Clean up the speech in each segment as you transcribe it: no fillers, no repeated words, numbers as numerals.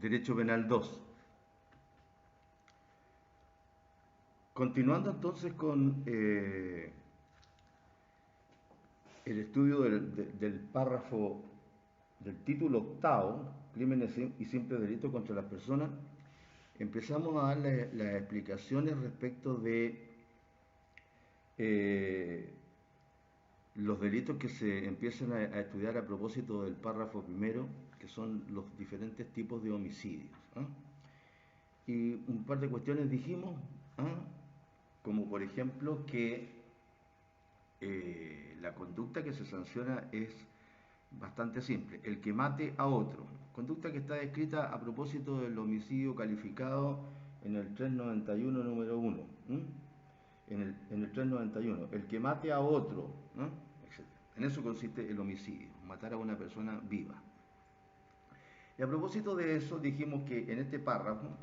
Derecho Penal 2. Continuando entonces con el estudio del párrafo del título octavo, crímenes y simples delitos contra las personas, empezamos a dar las explicaciones respecto de los delitos que se empiezan a estudiar a propósito del párrafo primero, que son los diferentes tipos de homicidios. Y un par de cuestiones dijimos, como por ejemplo que la conducta que se sanciona es bastante simple: el que mate a otro. Conducta que está descrita a propósito del homicidio calificado en el 391 número 1. En el 391, el que mate a otro, etc. En eso consiste el homicidio, matar a una persona viva. Y a propósito de eso, dijimos que en este párrafo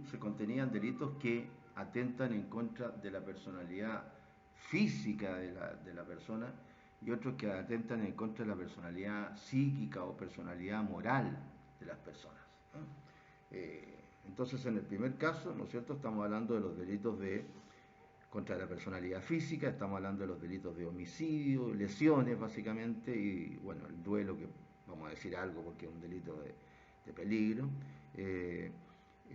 se contenían delitos que atentan en contra de la personalidad física de la persona, y otros que atentan en contra de la personalidad psíquica o personalidad moral de las personas. Entonces, en el primer caso, ¿no es cierto?, estamos hablando de los delitos contra la personalidad física, estamos hablando de los delitos de homicidio, lesiones básicamente, y bueno, el duelo, que vamos a decir algo porque es un delito de peligro,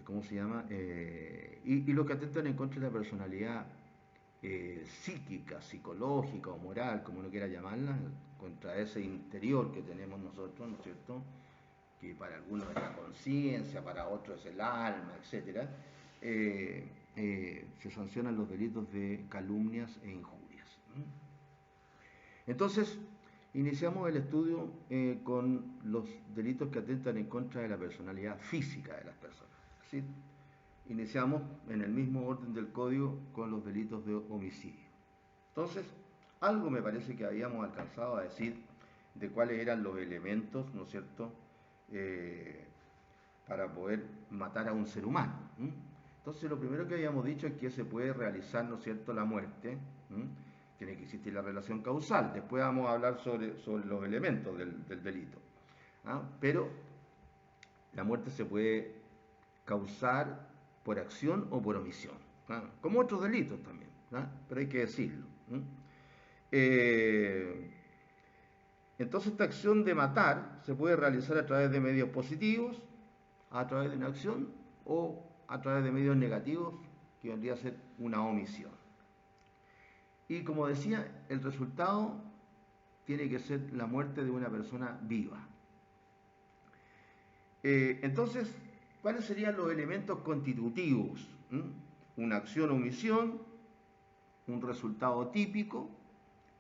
¿cómo se llama? Y lo que atentan en contra de la personalidad psíquica, psicológica o moral, como uno quiera llamarla, contra ese interior que tenemos nosotros, ¿no es cierto?, que para algunos es la conciencia, para otros es el alma, etc. Se sancionan los delitos de calumnias e injurias. Entonces, iniciamos el estudio con los delitos que atentan en contra de la personalidad física de las personas. ¿Sí? Iniciamos en el mismo orden del código con los delitos de homicidio. Entonces, algo me parece que habíamos alcanzado a decir de cuáles eran los elementos, ¿no es cierto?, para poder matar a un ser humano. Entonces, lo primero que habíamos dicho es que se puede realizar, ¿no es cierto?, la muerte. Tiene que existir la relación causal. Después vamos a hablar sobre los elementos del delito. Pero la muerte se puede causar por acción o por omisión, como otros delitos también, pero hay que decirlo. Entonces, esta acción de matar se puede realizar a través de medios positivos, a través de una acción, o a través de medios negativos, que vendría a ser una omisión. Y como decía, el resultado tiene que ser la muerte de una persona viva. Entonces, ¿cuáles serían los elementos constitutivos? Una acción o omisión, un resultado típico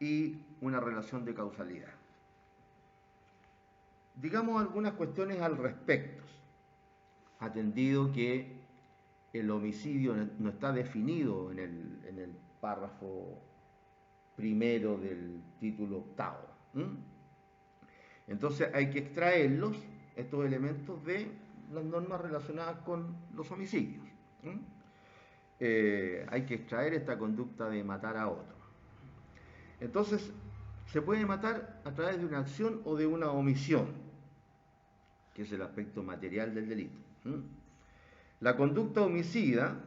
y una relación de causalidad. Digamos algunas cuestiones al respecto, atendido que el homicidio no está definido en el párrafo primero del título octavo. Entonces hay que extraerlos, estos elementos, de las normas relacionadas con los homicidios. Hay que extraer esta conducta de matar a otro. Entonces, se puede matar a través de una acción o de una omisión, que es el aspecto material del delito. La conducta homicida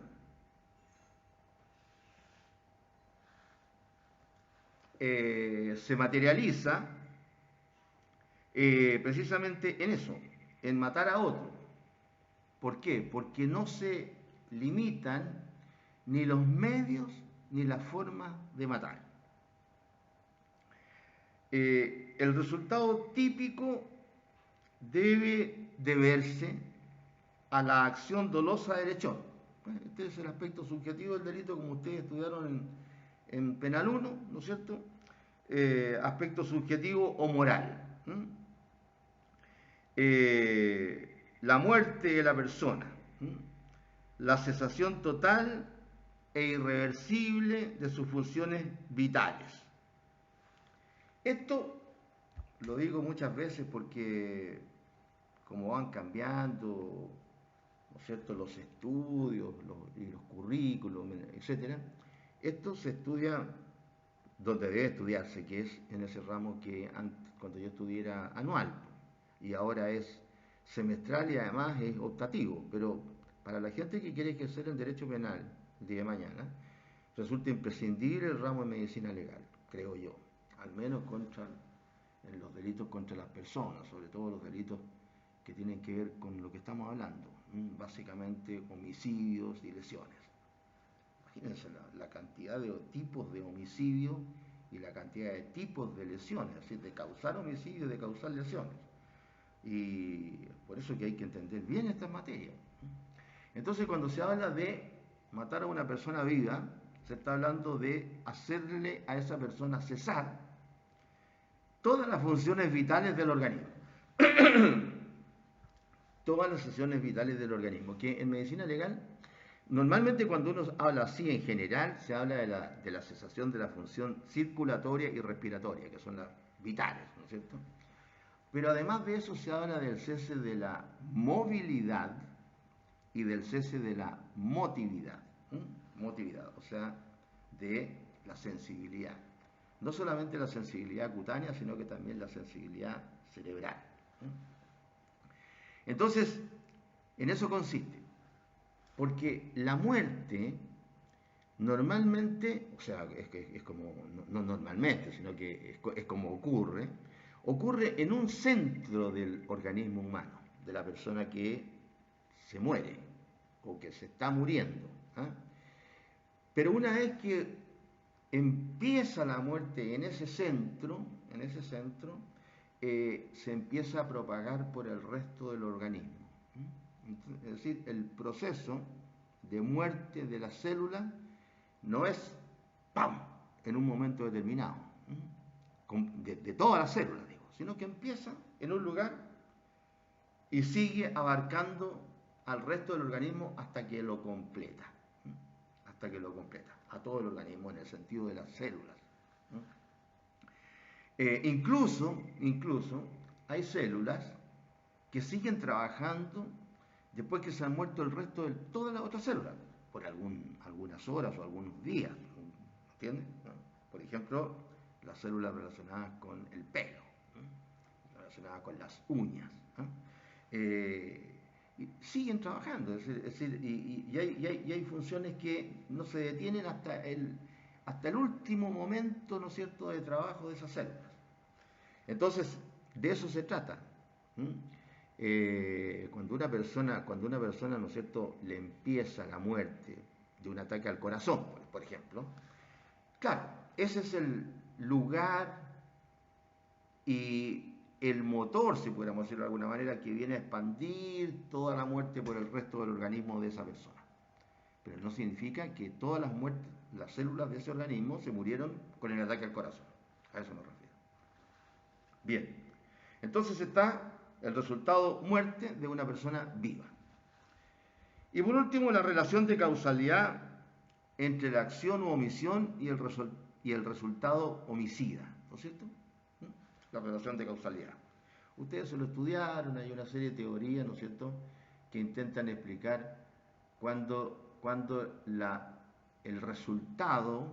se materializa precisamente en eso, en matar a otro. ¿Por qué? Porque no se limitan ni los medios ni la forma de matar. El resultado típico debe deberse a la acción dolosa del hechor. Este es el aspecto subjetivo del delito, como ustedes estudiaron en Penal 1, ¿no es cierto? Aspecto subjetivo o moral. La muerte de la persona, la cesación total e irreversible de sus funciones vitales. Esto lo digo muchas veces porque, como van cambiando, ¿no es cierto?, los estudios y los currículos, etc., esto se estudia donde debe estudiarse, que es en ese ramo que antes, cuando yo estudié, era anual, y ahora es semestral y además es optativo, pero para la gente que quiere ejercer el derecho penal el día de mañana, resulta imprescindible el ramo de medicina legal, creo yo, al menos en los delitos contra las personas, sobre todo los delitos que tienen que ver con lo que estamos hablando, básicamente homicidios y lesiones. Imagínense la cantidad de tipos de homicidio y la cantidad de tipos de lesiones, es decir, de causar homicidio y de causar lesiones. Y por eso que hay que entender bien esta materia. Entonces, cuando se habla de matar a una persona viva, se está hablando de hacerle a esa persona cesar todas las funciones vitales del organismo. Todas las funciones vitales del organismo, que en medicina legal, normalmente cuando uno habla así en general, se habla de la cesación de la función circulatoria y respiratoria, que son las vitales, ¿no es cierto? Pero además de eso se habla del cese de la movilidad y del cese de la motilidad. Motilidad, o sea, de la sensibilidad. No solamente la sensibilidad cutánea, sino que también la sensibilidad cerebral. Entonces, en eso consiste. Porque la muerte, normalmente, o sea, es como, no normalmente, sino que es como ocurre en un centro del organismo humano, de la persona que se muere o que se está muriendo. Pero una vez que empieza la muerte en ese centro, se empieza a propagar por el resto del organismo. Es decir, el proceso de muerte de la célula no es ¡pam!, en un momento determinado, de todas las células, digo, sino que empieza en un lugar y sigue abarcando al resto del organismo hasta que lo completa, a todo el organismo en el sentido de las células. Incluso hay células que siguen trabajando después que se han muerto el resto de todas las otras células, por algunas horas o algunos días, ¿entiendes? Por ejemplo, las células relacionadas con el pelo, relacionadas con las uñas, y siguen trabajando, es decir, y hay funciones que no se detienen hasta el último momento, ¿no es cierto?, de trabajo de esas células. Entonces, de eso se trata. Cuando una persona, ¿no es cierto?, le empieza la muerte de un ataque al corazón, por ejemplo, claro, ese es el lugar y el motor, si pudiéramos decirlo de alguna manera, que viene a expandir toda la muerte por el resto del organismo de esa persona. Pero no significa que todas las células de ese organismo se murieron con el ataque al corazón. A eso me refiero. Bien, entonces está el resultado muerte de una persona viva. Y por último, la relación de causalidad entre la acción u omisión y el resultado homicida, ¿no es cierto? La relación de causalidad. Ustedes se lo estudiaron, hay una serie de teorías, ¿no es cierto?, que intentan explicar cuando el resultado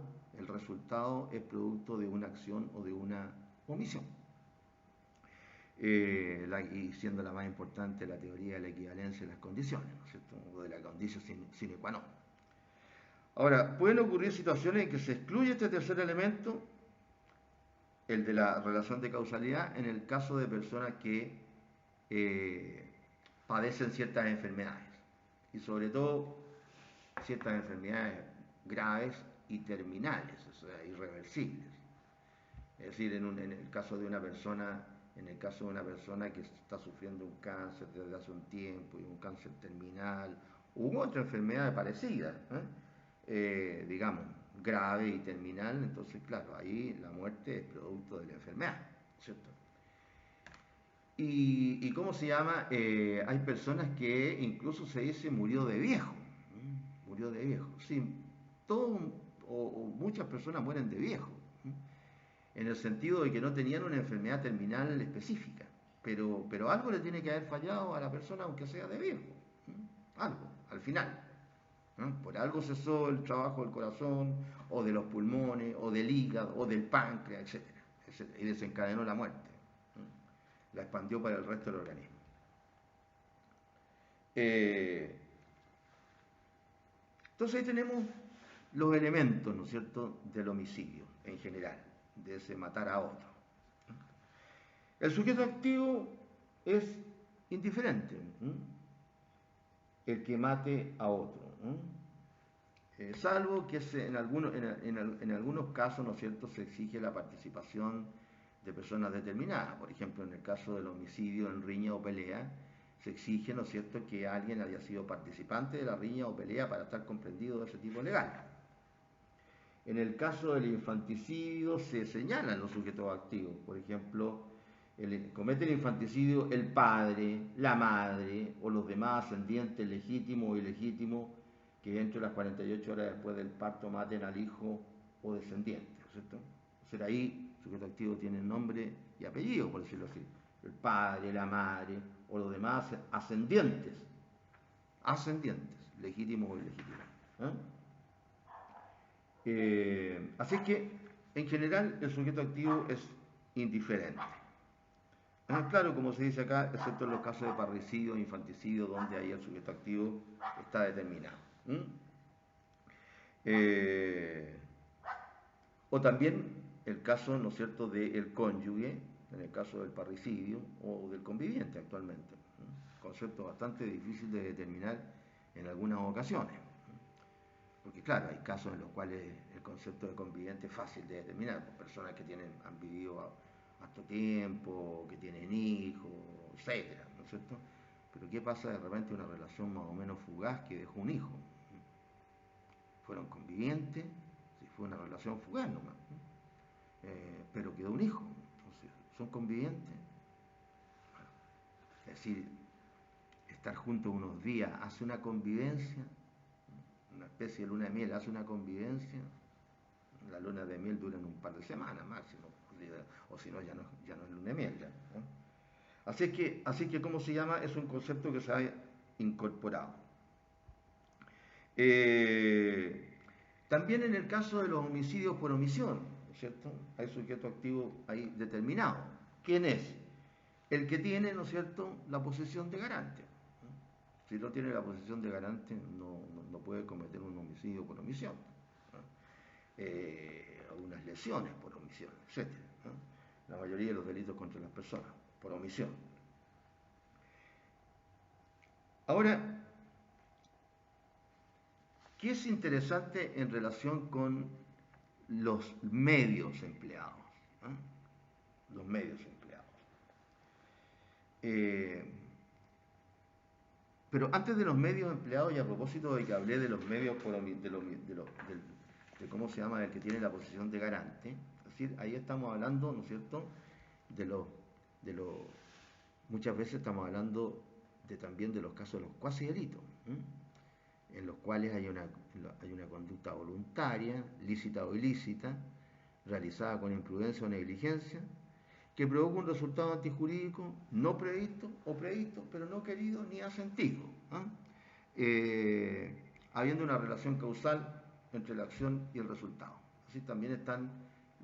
es producto de una acción o de una omisión. Y siendo la más importante la teoría de la equivalencia de las condiciones, ¿no es cierto?, o de la condición sine qua non. Ahora, pueden ocurrir situaciones en que se excluye este tercer elemento, el de la relación de causalidad, en el caso de personas que padecen ciertas enfermedades, y sobre todo ciertas enfermedades graves y terminales, o sea, irreversibles. Es decir, en el caso de una persona que está sufriendo un cáncer desde hace un tiempo, y un cáncer terminal, u otra enfermedad parecida, digamos, grave y terminal, entonces, claro, ahí la muerte es producto de la enfermedad, ¿cierto? ¿Y cómo se llama? Hay personas que incluso se dice murió de viejo. Sí, muchas personas mueren de viejo, en el sentido de que no tenían una enfermedad terminal específica, pero algo le tiene que haber fallado a la persona, aunque sea de viejo, algo, al final. Por algo cesó el trabajo del corazón, o de los pulmones, o del hígado, o del páncreas, etc. Y desencadenó la muerte. La expandió para el resto del organismo. Eh, entonces ahí tenemos los elementos, ¿no es cierto?, del homicidio en general, de ese matar a otro. El sujeto activo es indiferente, el que mate a otro, salvo que en algunos casos, ¿no es cierto?, se exige la participación de personas determinadas. Por ejemplo, en el caso del homicidio en riña o pelea, se exige, ¿no es cierto?, que alguien haya sido participante de la riña o pelea para estar comprendido de ese tipo legal. En el caso del infanticidio se señalan los sujetos activos. Por ejemplo, comete el infanticidio el padre, la madre o los demás ascendientes legítimos o ilegítimos que dentro de las 48 horas después del parto maten al hijo o descendiente, ¿cierto? O sea, ahí el sujeto activo tiene nombre y apellido, por decirlo así. El padre, la madre o los demás ascendientes, legítimos o ilegítimos. Así que, en general, el sujeto activo es indiferente. Claro, como se dice acá, excepto en los casos de parricidio o infanticidio, donde ahí el sujeto activo está determinado. O también el caso, ¿no es cierto?, del cónyuge, en el caso del parricidio, o del conviviente actualmente. Concepto bastante difícil de determinar en algunas ocasiones. Porque claro, hay casos en los cuales el concepto de conviviente es fácil de determinar, por personas que han vivido harto tiempo, que tienen hijos, etcétera, ¿no es cierto? Pero ¿qué pasa de repente una relación más o menos fugaz que dejó un hijo? Fueron convivientes, si fue una relación fugaz nomás, pero quedó un hijo, entonces, ¿son convivientes? Bueno, es decir, estar juntos unos días hace una convivencia, una especie de luna de miel hace una convivencia. La luna de miel dura un par de semanas máximo, o si no, ya no es luna de miel. Ya, ¿no? Así que, ¿cómo se llama? Es un concepto que se ha incorporado. También en el caso de los homicidios por omisión, ¿no es cierto? Hay sujeto activo ahí determinado. ¿Quién es? El que tiene, ¿no es cierto?, la posesión de garante. Si no tiene la posesión de garante, no puede cometer un homicidio por omisión. Unas lesiones por omisión, etc. La mayoría de los delitos contra las personas, por omisión. Ahora, ¿qué es interesante en relación con los medios empleados? Los medios empleados. Pero antes de los medios empleados, y a propósito de que hablé de los medios de cómo se llama el que tiene la posición de garante, es decir, ahí estamos hablando, ¿no es cierto?, muchas veces estamos hablando también de los casos de los cuasi delitos, en los cuales hay una conducta voluntaria, lícita o ilícita, realizada con imprudencia o negligencia, que provoca un resultado antijurídico no previsto o previsto, pero no querido ni asentido, habiendo una relación causal entre la acción y el resultado. Así también están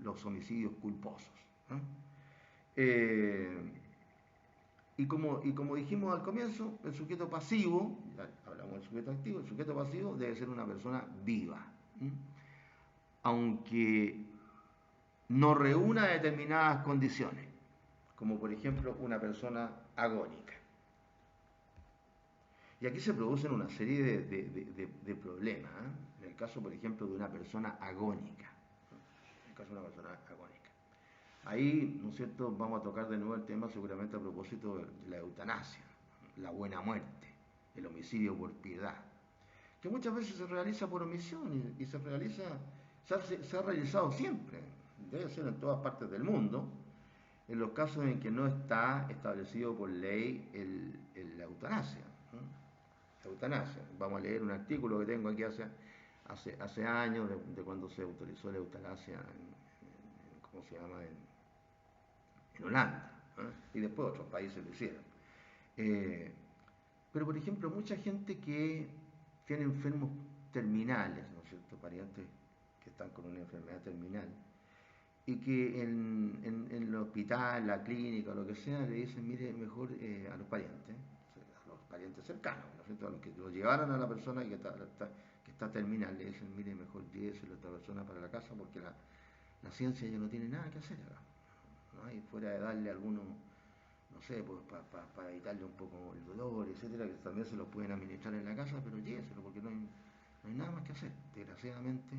los homicidios culposos. Y como dijimos al comienzo, el sujeto pasivo, ya hablamos del sujeto activo, el sujeto pasivo debe ser una persona viva, aunque no reúna determinadas condiciones, como por ejemplo una persona agónica. Y aquí se producen una serie de problemas, en el caso, por ejemplo, de una persona agónica. En el caso de una persona agónica. Ahí, ¿no es cierto?, vamos a tocar de nuevo el tema seguramente a propósito de la eutanasia, la buena muerte, el homicidio por piedad, que muchas veces se realiza por omisión y se ha realizado siempre, debe ser en todas partes del mundo, en los casos en que no está establecido por ley la eutanasia. Eutanasia. Vamos a leer un artículo que tengo aquí hace años de cuando se autorizó la eutanasia ¿cómo se llama?, en Holanda, y después otros países lo hicieron. Pero, por ejemplo, mucha gente que tiene enfermos terminales, ¿no es cierto?, parientes que están con una enfermedad terminal, y que en el hospital, la clínica, o lo que sea, le dicen, mire, mejor a los parientes, a los parientes cercanos, ¿no es cierto? A los que lo llevaron a la persona que está terminal, le dicen, mire, mejor lléveselo a esta persona para la casa porque la ciencia ya no tiene nada que hacer acá, ¿no? Y fuera de darle algunos, no sé, pues para evitarle un poco el dolor, etcétera, que también se lo pueden administrar en la casa, pero lléveselo porque no hay nada más que hacer. Desgraciadamente,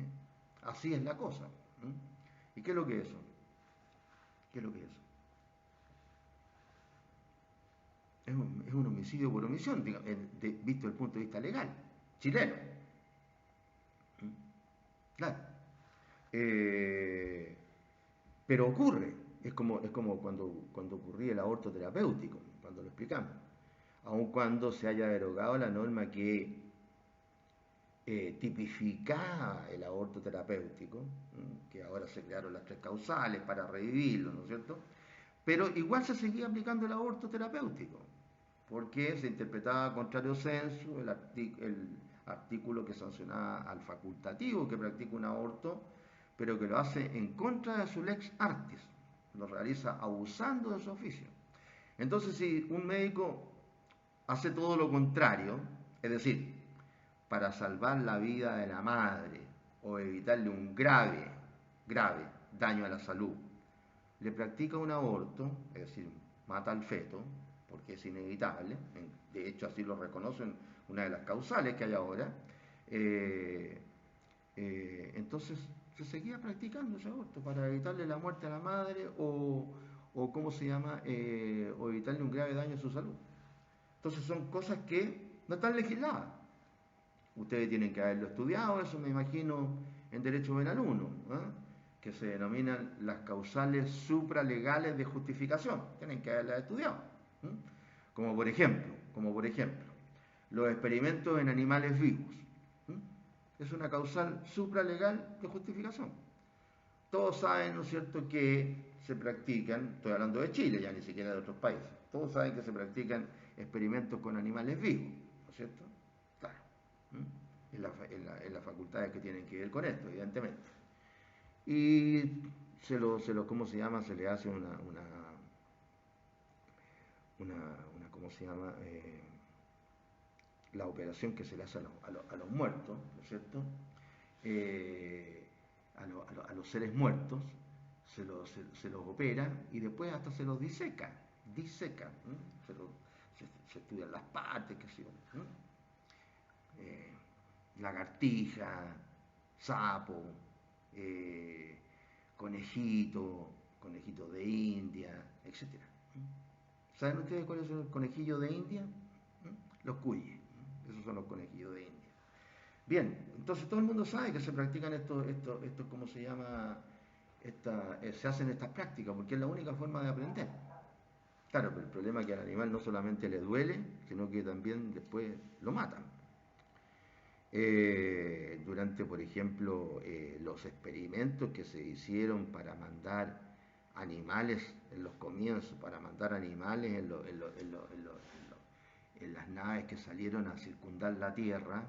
así es la cosa. ¿No? ¿Y qué es lo que es eso? ¿Qué es lo que es eso? Es un homicidio por omisión, visto desde el punto de vista legal, chileno. ¿Mm? Claro. Eh, pero ocurre, es como cuando ocurría el aborto terapéutico, cuando lo explicamos. Aun cuando se haya derogado la norma que tipificaba el aborto terapéutico, que ahora se crearon las 3 causales para revivirlo, ¿no es cierto? Pero igual se seguía aplicando el aborto terapéutico, porque se interpretaba contrario sensu el artículo que sancionaba al facultativo que practica un aborto, pero que lo hace en contra de su lex artis, lo realiza abusando de su oficio. Entonces, si un médico hace todo lo contrario, es decir, para salvar la vida de la madre o evitarle un grave daño a la salud, le practica un aborto, es decir, mata al feto, porque es inevitable, de hecho así lo reconocen una de las causales que hay ahora, entonces se seguía practicando ese aborto para evitarle la muerte a la madre o ¿cómo se llama? O evitarle un grave daño a su salud. Entonces son cosas que no están legisladas. Ustedes tienen que haberlo estudiado, eso me imagino, en Derecho Penal 1, ¿eh? Que se denominan las causales supralegales de justificación. Tienen que haberlas estudiado. ¿Eh? Como por ejemplo, los experimentos en animales vivos. ¿Eh? Es una causal supralegal de justificación. Todos saben, ¿no es cierto?, que se practican, estoy hablando de Chile, ya ni siquiera de otros países, todos saben que se practican experimentos con animales vivos, ¿no es cierto? Claro. En las facultades que tienen que ver con esto, evidentemente. Y ¿cómo se llama? Se le hace ¿cómo se llama? La operación que se le hace a los muertos, ¿no es cierto? A los seres muertos, se los opera y después hasta se los diseca, se estudian las partes, qué sé yo, lagartija, sapo, conejito de India, etc. ¿Saben ustedes cuáles son los conejillos de India? Los cuyes, esos son los conejillos de India. Bien, entonces todo el mundo sabe que se practican estos ¿cómo se llama? Se hacen estas prácticas porque es la única forma de aprender. Claro, pero el problema es que al animal no solamente le duele, sino que también después lo matan. Durante, por ejemplo, los experimentos que se hicieron para mandar animales en los comienzos, para mandar animales en las naves que salieron a circundar la Tierra,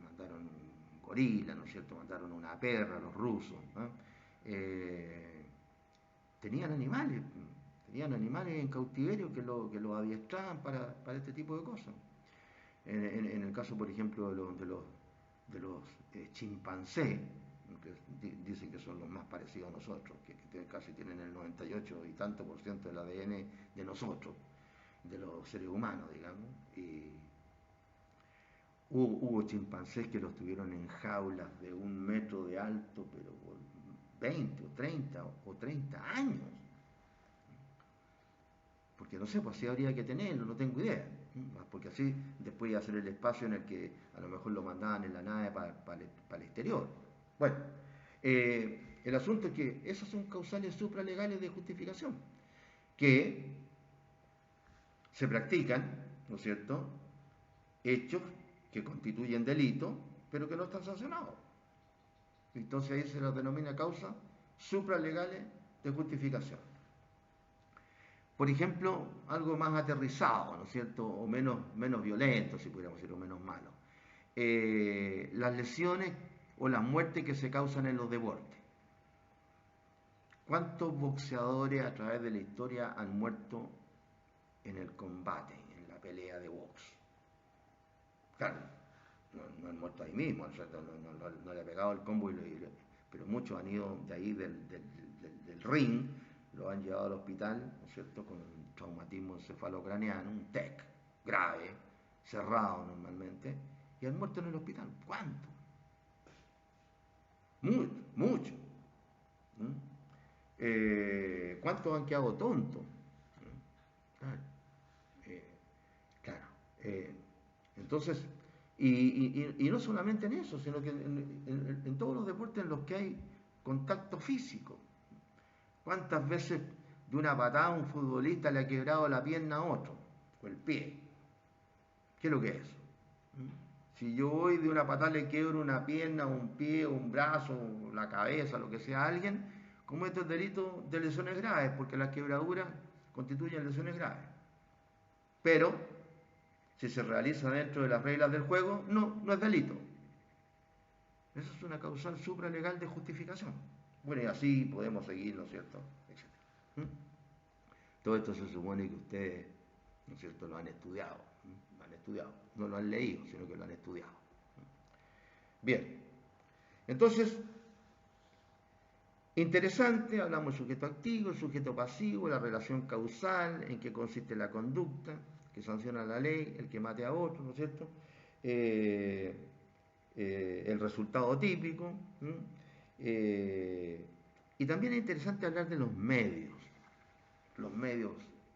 mandaron un gorila, ¿no es cierto? Mandaron una perra, los rusos, ¿no? Tenían animales en cautiverio que lo adiestraban para este tipo de cosas. En el caso, por ejemplo, de los chimpancés, que dicen que son los más parecidos a nosotros, que casi tienen el 98 y tanto por ciento del ADN de nosotros, de los seres humanos, digamos, y hubo chimpancés que los tuvieron en jaulas de 1 metro de alto, pero por 20 o 30 años. Porque no sé, pues así habría que tenerlo, no tengo idea. Porque así después iba a ser el espacio en el que a lo mejor lo mandaban en la nave para el exterior. Bueno, el asunto es que esas son causales supralegales de justificación, que se practican, ¿no es cierto?, hechos que constituyen delito, pero que no están sancionados. Entonces ahí se los denomina causas supralegales de justificación. Por ejemplo, algo más aterrizado, ¿no es cierto?, o menos violento, si pudiéramos decir, o menos malo. Las lesiones o las muertes que se causan en los deportes. ¿Cuántos boxeadores a través de la historia han muerto en el combate, en la pelea de box. Claro, no han muerto ahí mismo, no le ha pegado el combo, pero muchos han ido de ahí del ring, lo han llevado al hospital, ¿no es cierto?, con un traumatismo encefalocraneano, un TEC grave, cerrado normalmente, y han muerto en el hospital. ¿Cuánto? Mucho. ¿Cuántos han quedado tontos? Claro. Claro. Entonces, y no solamente en eso, sino que en todos los deportes en los que hay contacto físico. ¿Cuántas veces de una patada un futbolista le ha quebrado la pierna a otro? O el pie. ¿Qué es lo que es eso? Si yo voy de una patada le quiebro una pierna, un pie, un brazo, la cabeza, lo que sea a alguien, cometo el delito de lesiones graves, porque las quebraduras constituyen lesiones graves. Pero, si se realiza dentro de las reglas del juego, no es delito. Eso es una causal supralegal de justificación. Bueno, y así podemos seguir, ¿no es cierto?, etcétera. Todo esto se supone que ustedes, ¿no es cierto?, lo han estudiado. Lo han estudiado. No lo han leído, sino que lo han estudiado. Bien. Entonces, interesante, hablamos del sujeto activo, el sujeto pasivo, la relación causal, en qué consiste la conducta, que sanciona la ley, el que mate a otro, ¿no es cierto? El resultado típico. Y también es interesante hablar de los medios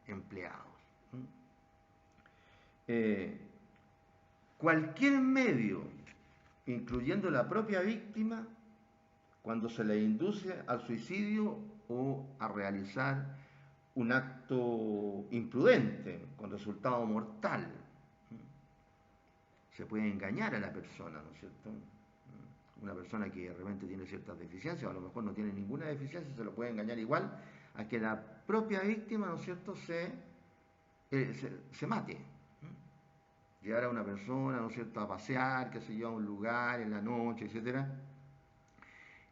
empleados. Cualquier medio, incluyendo la propia víctima, cuando se le induce al suicidio o a realizar un acto imprudente con resultado mortal, se puede engañar a la persona, ¿no es cierto? Una persona que de repente tiene ciertas deficiencias, o a lo mejor no tiene ninguna deficiencia, se lo puede engañar igual a que la propia víctima, ¿no es cierto?, se mate. Llevar a una persona, ¿no es cierto?, a pasear, qué sé yo, a un lugar en la noche, etcétera,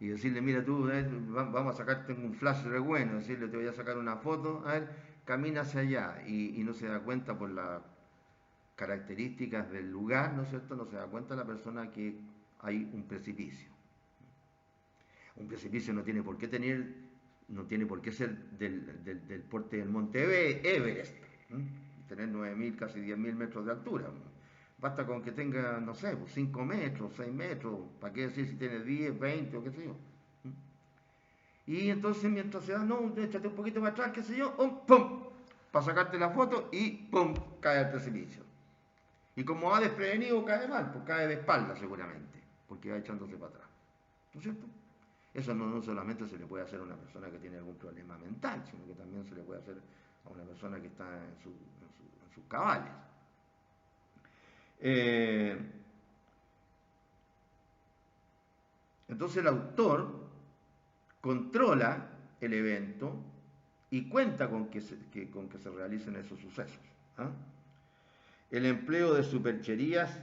y decirle, mira tú, vamos a sacarte un flash re bueno, decirle, te voy a sacar una foto, a ver, camina hacia allá, y no se da cuenta por las características del lugar, ¿no es cierto?, no se da cuenta la persona que hay un precipicio. Un precipicio no tiene por qué ser del porte del monte Everest, tener 9.000, casi 10.000 metros de altura. Basta con que tenga, no sé, 5 metros, 6 metros, ¿para qué decir si tiene 10, 20 o qué sé yo? Y entonces mientras se da, no, échate un poquito más atrás, qué sé yo, ¡pum! Para sacarte la foto y ¡pum! Cae al precipicio. Y como va desprevenido, cae mal, pues cae de espalda seguramente, porque va echándose para atrás. ¿No es cierto? Eso no solamente se le puede hacer a una persona que tiene algún problema mental, sino que también se le puede hacer a una persona que está en sus cabales. Entonces el autor controla el evento y cuenta con que se realicen esos sucesos. El empleo de supercherías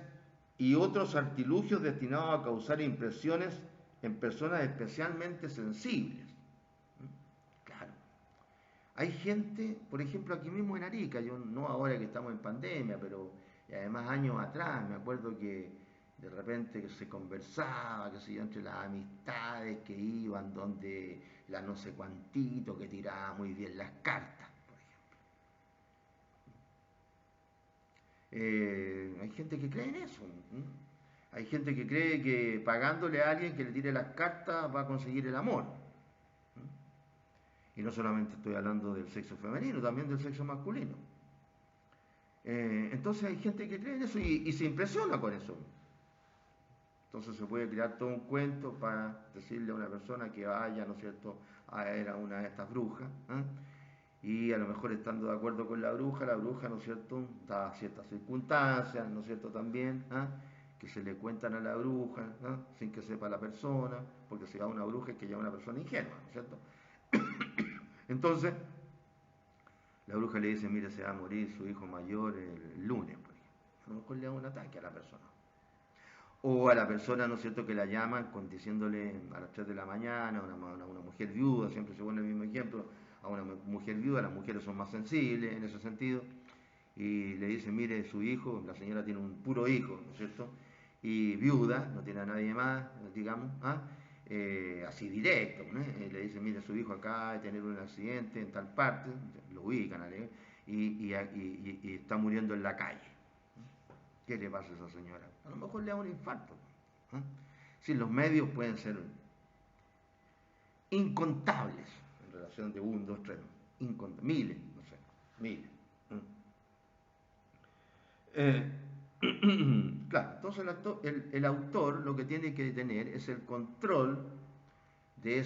y otros artilugios destinados a causar impresiones en personas especialmente sensibles. Claro. Hay gente, por ejemplo, aquí mismo en Arica, yo no ahora que estamos en pandemia, pero además años atrás, me acuerdo que de repente que se conversaba, qué sé yo, entre las amistades que iban donde la no sé cuantito, que tiraba muy bien las cartas, por ejemplo. Hay gente que cree en eso. Hay gente que cree que pagándole a alguien que le tire las cartas va a conseguir el amor. Y no solamente estoy hablando del sexo femenino, también del sexo masculino. Entonces hay gente que cree en eso y se impresiona con eso. Entonces se puede crear todo un cuento para decirle a una persona que vaya, ¿no es cierto?, a ver a una de estas brujas, y a lo mejor estando de acuerdo con la bruja, ¿no es cierto?, da ciertas circunstancias, ¿no es cierto?, también, que se le cuentan a la bruja, sin que sepa la persona, porque si va una bruja es que ya es una persona ingenua, ¿no es cierto? Entonces, la bruja le dice, mire, se va a morir su hijo mayor el lunes, por ejemplo. A lo mejor le da un ataque a la persona. O a la persona, ¿no es cierto?, que la llaman diciéndole a las 3 de la mañana, una mujer viuda, siempre se pone el mismo ejemplo, a una mujer viuda, las mujeres son más sensibles en ese sentido, y le dice, mire, su hijo, la señora tiene un puro hijo, ¿no es cierto? Y viuda, no tiene a nadie más, digamos, así directo, ¿no? Le dice, mire, su hijo acaba de tener un accidente en tal parte, lo ubican, y está muriendo en la calle. ¿Qué le pasa a esa señora? A lo mejor le da un infarto. Sí, los medios pueden ser incontables en relación de 1, 2, 3, miles, no sé, miles. Claro, entonces el autor lo que tiene que tener es el control de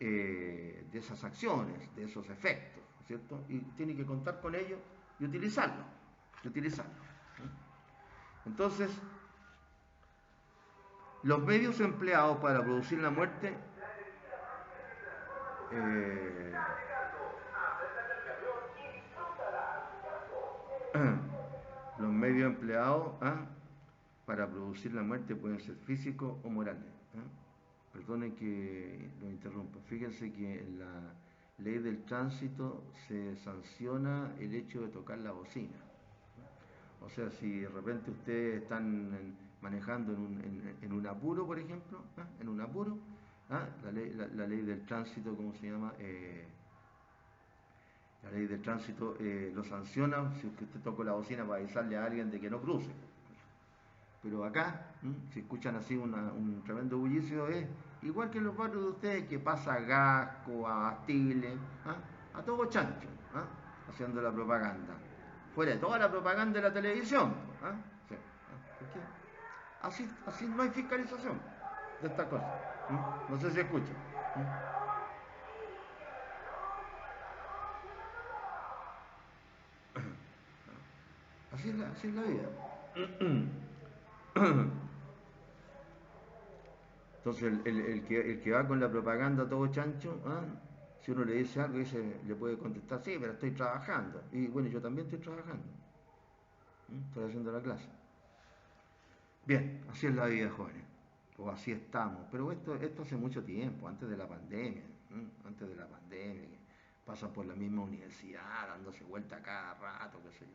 de esas acciones, de esos efectos, ¿cierto? Y tiene que contar con ellos y utilizarlo, Entonces, los medios empleados para producir la muerte los medios empleados para producir la muerte pueden ser físicos o morales. Perdonen que lo interrumpa. Fíjense que en la ley del tránsito se sanciona el hecho de tocar la bocina. O sea, si de repente ustedes están manejando en un apuro, por ejemplo, en un apuro, la ley del tránsito, ¿cómo se llama? La ley de tránsito lo sanciona si usted toca la bocina para avisarle a alguien de que no cruce. Pero acá, si escuchan así un tremendo bullicio, es igual que en los barrios de ustedes, que pasa a Gasco, a Bastille, a todo chancho, haciendo la propaganda. Fuera de toda la propaganda de la televisión. Sí, porque así no hay fiscalización de estas cosas. No sé si escuchan. Así es la vida. Entonces el que va con la propaganda todo chancho, si uno le dice algo, le puede contestar, sí, pero estoy trabajando. Y bueno, yo también estoy trabajando. Estoy haciendo la clase. Bien, así es la vida, jóvenes. O así estamos. Pero esto hace mucho tiempo, antes de la pandemia. Antes de la pandemia. Que pasan por la misma universidad, dándose vuelta cada rato, qué sé yo.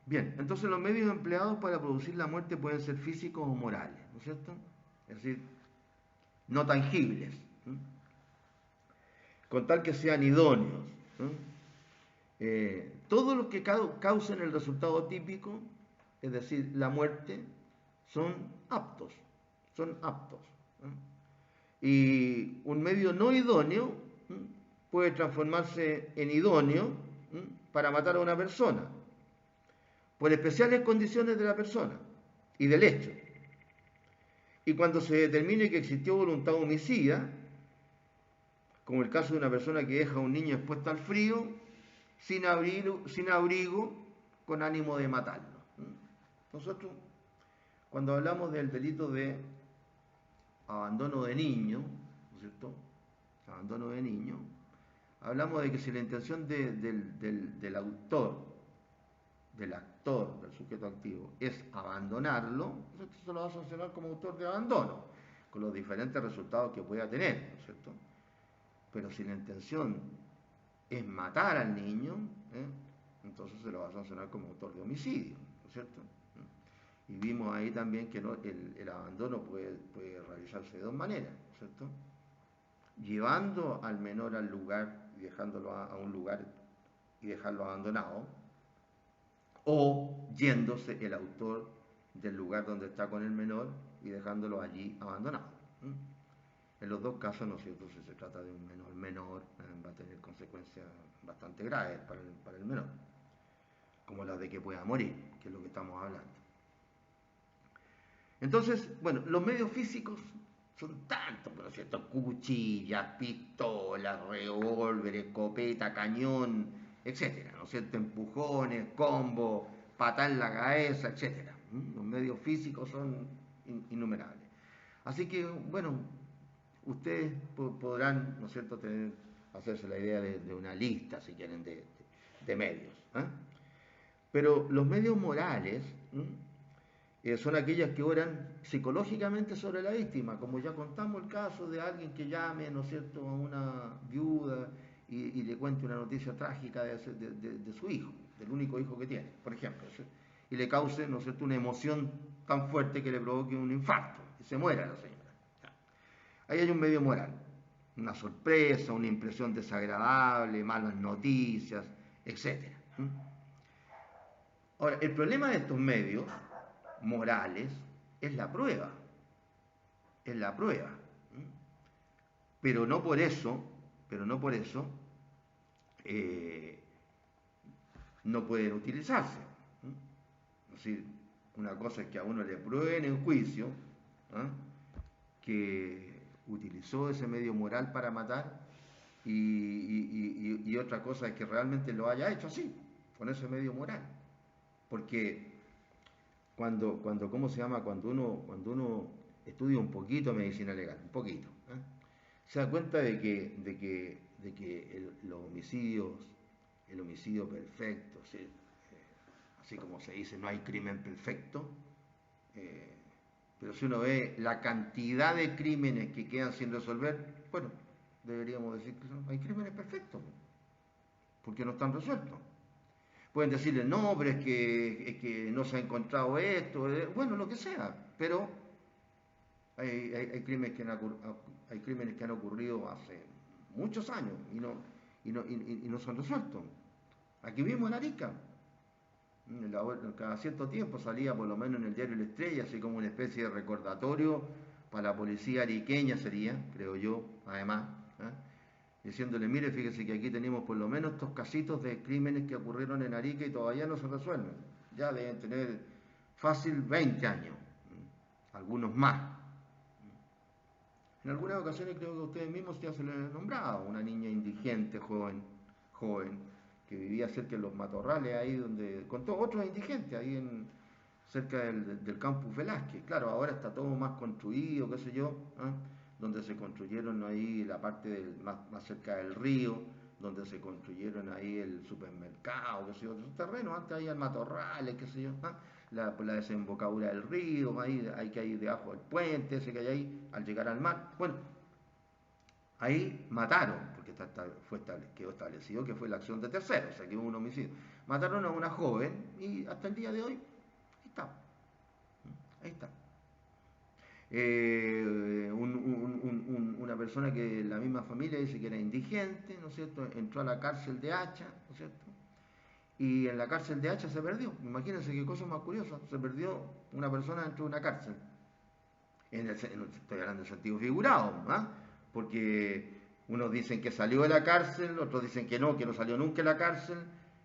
Bien, entonces los medios empleados para producir la muerte pueden ser físicos o morales, ¿no es cierto? Es decir, no tangibles, con tal que sean idóneos. Todo lo que causen el resultado típico, es decir, la muerte, son aptos, son aptos. Y un medio no idóneo puede transformarse en idóneo para matar a una persona, por especiales condiciones de la persona y del hecho. Y cuando se determine que existió voluntad homicida, como el caso de una persona que deja a un niño expuesto al frío, sin abrigo, con ánimo de matarlo. Nosotros, cuando hablamos del delito de abandono de niño, ¿no es cierto? Abandono de niño, hablamos de que si la intención del autor, del actor, del sujeto activo, es abandonarlo, entonces se lo va a sancionar como autor de abandono, con los diferentes resultados que pueda tener, ¿no es cierto? Pero si la intención es matar al niño, entonces se lo va a sancionar como autor de homicidio, ¿no es cierto? Y vimos ahí también que el abandono puede realizarse de dos maneras, ¿no es cierto? Llevando al menor al lugar y dejándolo a un lugar y dejarlo abandonado, o yéndose el autor del lugar donde está con el menor y dejándolo allí abandonado. En los dos casos, ¿no es cierto?, si se trata de un menor va a tener consecuencias bastante graves para el menor, como la de que pueda morir, que es lo que estamos hablando. Entonces, bueno, los medios físicos son tantos, ¿no es cierto? Cuchillas, pistolas, revólver, escopeta, cañón, etcétera, ¿no es cierto? Empujones, combo, patada en la cabeza, etcétera. Los medios físicos son innumerables. Así que, bueno, ustedes podrán, ¿no es cierto?, hacerse la idea de una lista, si quieren, de medios. Pero los medios morales son aquellas que oran psicológicamente sobre la víctima, como ya contamos el caso de alguien que llame, ¿no es cierto?, a una viuda y le cuente una noticia trágica de su hijo, del único hijo que tiene, por ejemplo, ¿sí? Y le cause, ¿no es cierto?, una emoción tan fuerte que le provoque un infarto y se muera la señora. Ahí hay un medio moral, una sorpresa, una impresión desagradable, malas noticias, etc. Ahora, el problema de estos medios morales es la prueba, es la prueba. Pero no por eso, eh, no pueden utilizarse. Es decir, una cosa es que a uno le prueben en juicio, ¿eh?, que utilizó ese medio moral para matar, y otra cosa es que realmente lo haya hecho así, con ese medio moral. Porque ¿cómo se llama? Cuando uno estudia un poquito medicina legal, un poquito, ¿eh?, se da cuenta de que el homicidio perfecto, ¿sí?, así como se dice, no hay crimen perfecto, eh, pero si uno ve la cantidad de crímenes que quedan sin resolver, bueno, deberíamos decir que hay crímenes perfectos, porque no están resueltos. Pueden decirle, no, pero es que no se ha encontrado esto, bueno, lo que sea, pero hay crímenes que han ocurrido hace muchos años y no se han resuelto. Aquí mismo en Arica, cada cierto tiempo salía por lo menos en el diario La Estrella, así como una especie de recordatorio para la policía ariqueña sería, creo yo, además, ¿eh?, diciéndole, mire, fíjese que aquí tenemos por lo menos estos casitos de crímenes que ocurrieron en Arica y todavía no se resuelven. Ya deben tener fácil 20 años, algunos más. En algunas ocasiones creo que ustedes mismos ya se lo han nombrado, una niña indigente, joven, que vivía cerca de los matorrales, ahí donde, con todos otros indigentes, ahí cerca del campus Velázquez. Claro, ahora está todo más construido, qué sé yo, ¿eh?, donde se construyeron ahí la parte más cerca del río, donde se construyeron ahí el supermercado, qué sé yo, esos terrenos, antes había matorrales, qué sé yo, ¿eh?, la desembocadura del río, ahí que hay debajo del puente, ese que hay ahí, al llegar al mar. Bueno, ahí mataron, porque quedó establecido que fue la acción de terceros, o sea que hubo un homicidio. Mataron a una joven y hasta el día de hoy, ahí está. Ahí está. Una persona que la misma familia dice que era indigente, ¿no es cierto?, entró a la cárcel de Hacha, ¿no es cierto?, y en la cárcel de Hacha se perdió. Imagínense qué cosa más curiosa, se perdió una persona dentro de una cárcel. Estoy hablando en sentido figurado, ¿eh?, porque unos dicen que salió de la cárcel, otros dicen que no salió nunca de la cárcel,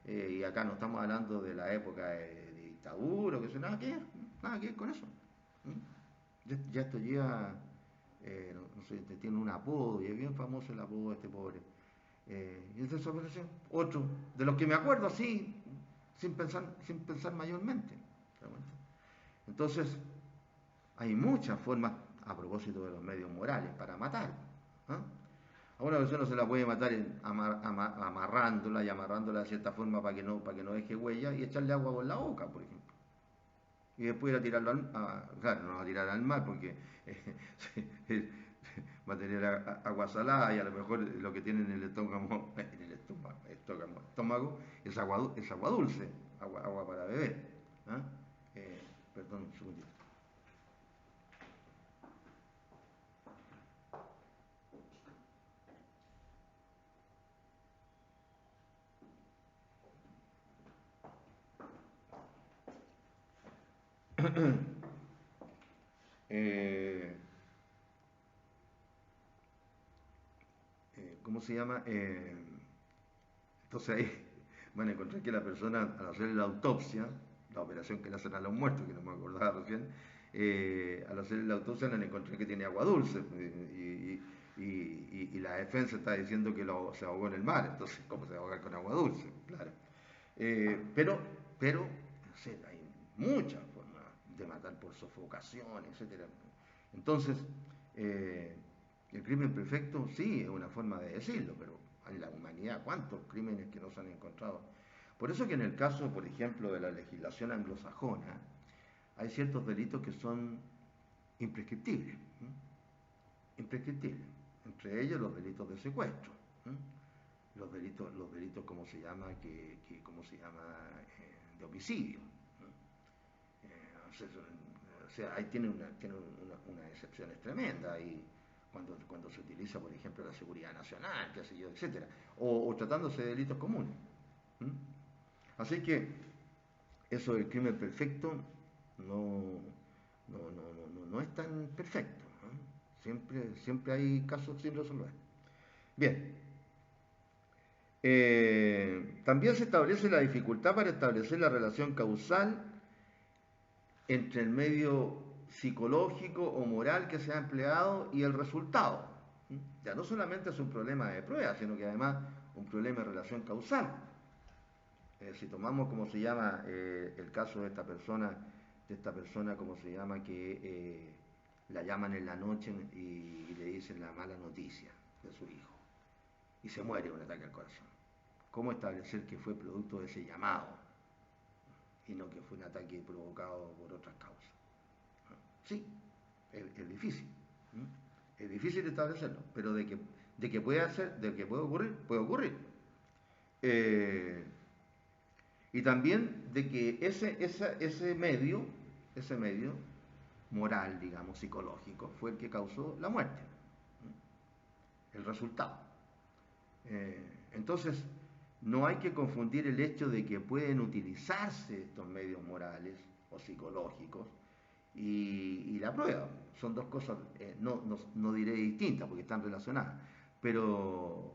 y acá no estamos hablando de la época de dictadura, que eso, nada que ver con eso. Ya esto lleva, no sé, tiene un apodo, y es bien famoso el apodo de este pobre. Y es desapareció. Otro, de los que me acuerdo así, sin pensar mayormente. Entonces, hay muchas formas, a propósito de los medios morales, para matar. ¿Eh? A una persona se la puede matar amarrándola y amarrándola de cierta forma para que no deje huella y echarle agua por la boca, por ejemplo. Y después ir a tirarlo claro, no va a tirar al mar porque va a tener agua salada y a lo mejor lo que tiene en el estómago, es agua dulce, agua para beber. ¿Eh? Perdón, un segundito. ¿Cómo se llama? Entonces ahí van a encontrar que la persona, al hacer la autopsia, la operación que le hacen a los muertos, que no me acordaba recién, al hacer la autopsia van a encontrar que tiene agua dulce, y la defensa está diciendo que se ahogó en el mar, entonces ¿cómo se va a ahogar con agua dulce? Claro. Pero, no sé, hay muchas formas de matar por sofocación, etcétera. Entonces, el crimen perfecto sí es una forma de decirlo, pero en la humanidad, ¿cuántos crímenes que no se han encontrado? Por eso que en el caso, por ejemplo, de la legislación anglosajona, hay ciertos delitos que son imprescriptibles, imprescriptibles, entre ellos los delitos de secuestro, los delitos, ¿cómo se llama? ¿Cómo se llama? De homicidio. O sea, ahí tiene unas excepciones tremendas y cuando se utiliza, por ejemplo, la seguridad nacional, qué sé yo, etcétera, o tratándose de delitos comunes. Así que eso del crimen perfecto no es tan perfecto, ¿no? Siempre hay casos sin resolver. Bien. También se establece la dificultad para establecer la relación causal entre el medio psicológico o moral que se ha empleado y el resultado. Ya no solamente es un problema de prueba, sino que además un problema de relación causal. Si tomamos, como se llama, el caso de esta persona, como se llama, que la llaman en la noche y le dicen la mala noticia de su hijo y se muere de un ataque al corazón. ¿Cómo establecer que fue producto de ese llamado y no que fue un ataque provocado por otras causas? Sí, es difícil. Es difícil establecerlo, pero de que puede ocurrir, puede ocurrir. Y también de que ese medio moral, digamos, psicológico, fue el que causó la muerte, el resultado. Entonces, no hay que confundir el hecho de que pueden utilizarse estos medios morales o psicológicos y la prueba. Son dos cosas, no diré distintas porque están relacionadas, pero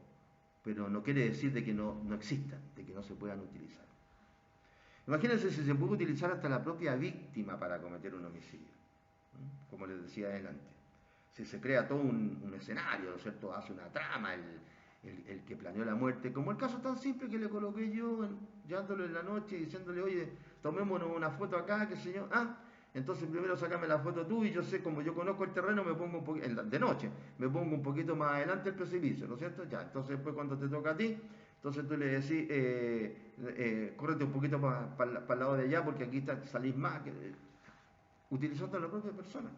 no quiere decir de que no existan, de que no se puedan utilizar. Imagínense si se puede utilizar hasta la propia víctima para cometer un homicidio, como les decía adelante. Si se crea todo un escenario, ¿no es cierto? Hace una trama el que planeó la muerte, como el caso tan simple que le coloqué yo, llevándolo en la noche, diciéndole, oye, tomémonos una foto acá, qué sé yo. Entonces primero sacame la foto tú y yo sé, como yo conozco el terreno, me pongo de noche, me pongo un poquito más adelante del precipicio, ¿no es cierto? Ya, entonces después cuando te toca a ti, entonces tú le decís, córrete un poquito para el lado de allá porque aquí salís más, utilizando a la propia persona.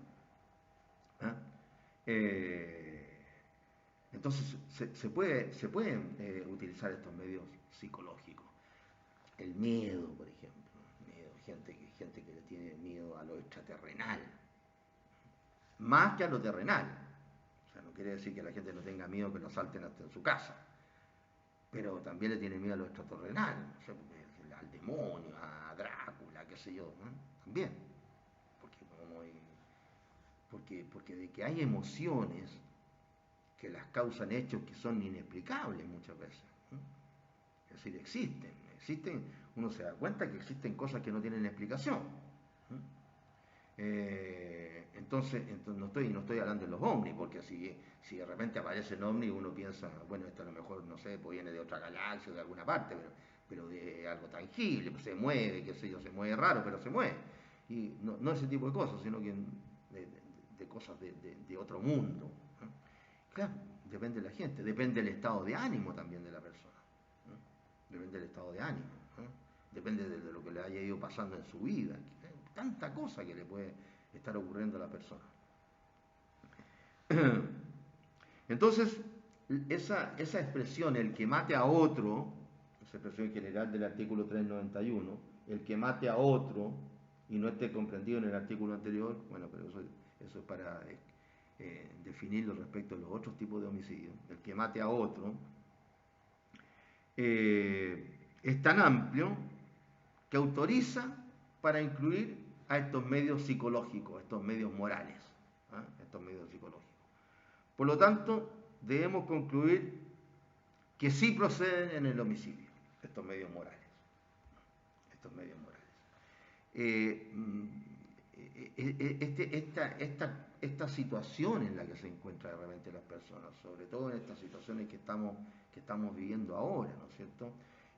Entonces se pueden utilizar estos medios psicológicos. El miedo, por ejemplo. Gente que le tiene miedo a lo extraterrenal. Más que a lo terrenal. O sea, no quiere decir que la gente no tenga miedo que lo salten hasta en su casa. Pero también le tiene miedo a lo extraterrenal. O sea, al demonio, a Drácula, qué sé yo. ¿no? También. Porque de que hay emociones que las causan hechos que son inexplicables muchas veces. ¿no? Es decir, existen, uno se da cuenta que existen cosas que no tienen explicación. Entonces no estoy hablando de los ovnis, porque si de repente aparece un ovni uno piensa, bueno, esto a lo mejor, no sé, pues viene de otra galaxia, de alguna parte, pero de algo tangible, pues se mueve, qué sé yo, se mueve raro, pero se mueve. Y no ese tipo de cosas, sino que de cosas de otro mundo. ¿no? Claro, depende de la gente, depende del estado de ánimo también de la persona. ¿no? Depende del estado de ánimo. ¿no? Depende de lo que le haya ido pasando en su vida. Tanta cosa que le puede estar ocurriendo a la persona. Entonces, esa expresión, el que mate a otro, esa expresión general del artículo 391, el que mate a otro y no esté comprendido en el artículo anterior, bueno, pero eso es para definirlo respecto a los otros tipos de homicidios, el que mate a otro, es tan amplio que autoriza para incluir a estos medios psicológicos, estos medios morales, estos medios psicológicos. Por lo tanto, debemos concluir que sí proceden en el homicidio, estos medios morales. Estos medios morales. Esta situación en la que se encuentran realmente las personas, sobre todo en estas situaciones que estamos viviendo ahora, ¿no es cierto?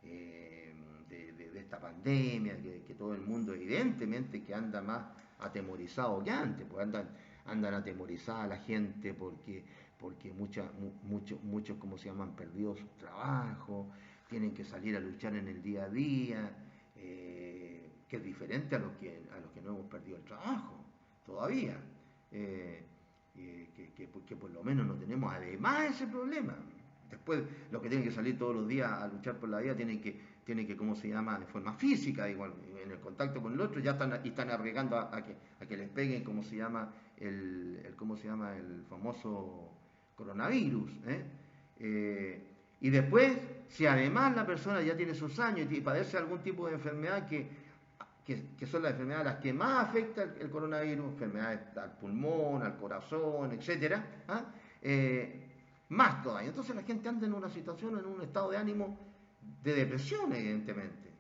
De esta pandemia, que todo el mundo evidentemente que anda más atemorizado que antes, pues andan atemorizadas la gente porque muchos, como se llaman, perdido su trabajo, tienen que salir a luchar en el día a día, que es diferente a los que no hemos perdido el trabajo todavía, que por lo menos no tenemos además ese problema. Después, los que tienen que salir todos los días a luchar por la vida tienen que ¿cómo se llama?, de forma física, igual, en el contacto con el otro, ya están arriesgando a que les peguen, ¿cómo se llama?, el famoso coronavirus. Y después, si además la persona ya tiene sus años y padece algún tipo de enfermedad que son las enfermedades a las que más afecta el coronavirus, enfermedades al pulmón, al corazón, etcétera, más todavía. Entonces la gente anda en una situación, en un estado de ánimo de depresión, evidentemente.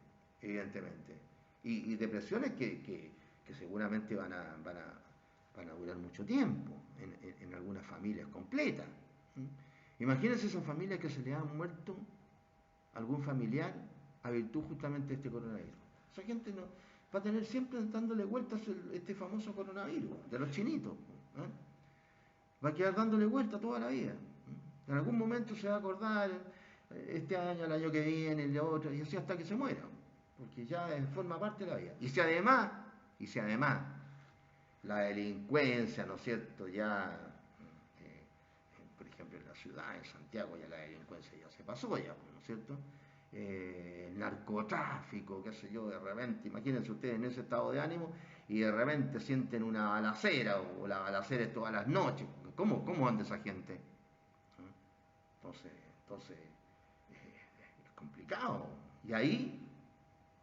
Y depresiones que seguramente van a durar mucho tiempo en algunas familias completas. Imagínense esas familias que se le han muerto algún familiar a virtud justamente de este coronavirus. Esa gente no va a tener siempre dándole vueltas este famoso coronavirus de los chinitos. Va a quedar dándole vueltas toda la vida. En algún momento se va a acordar, este año, el año que viene, el de otro, y así hasta que se muera, porque ya forma parte de la vida. Y si además la delincuencia, ¿no es cierto?, ya, por ejemplo, en la ciudad, en Santiago, ya la delincuencia ya se pasó, ya, ¿no es cierto?, narcotráfico, qué sé yo, de repente, imagínense ustedes en ese estado de ánimo y de repente sienten una balacera o la balacera es todas las noches. ¿Cómo anda esa gente? Entonces es complicado. Y ahí,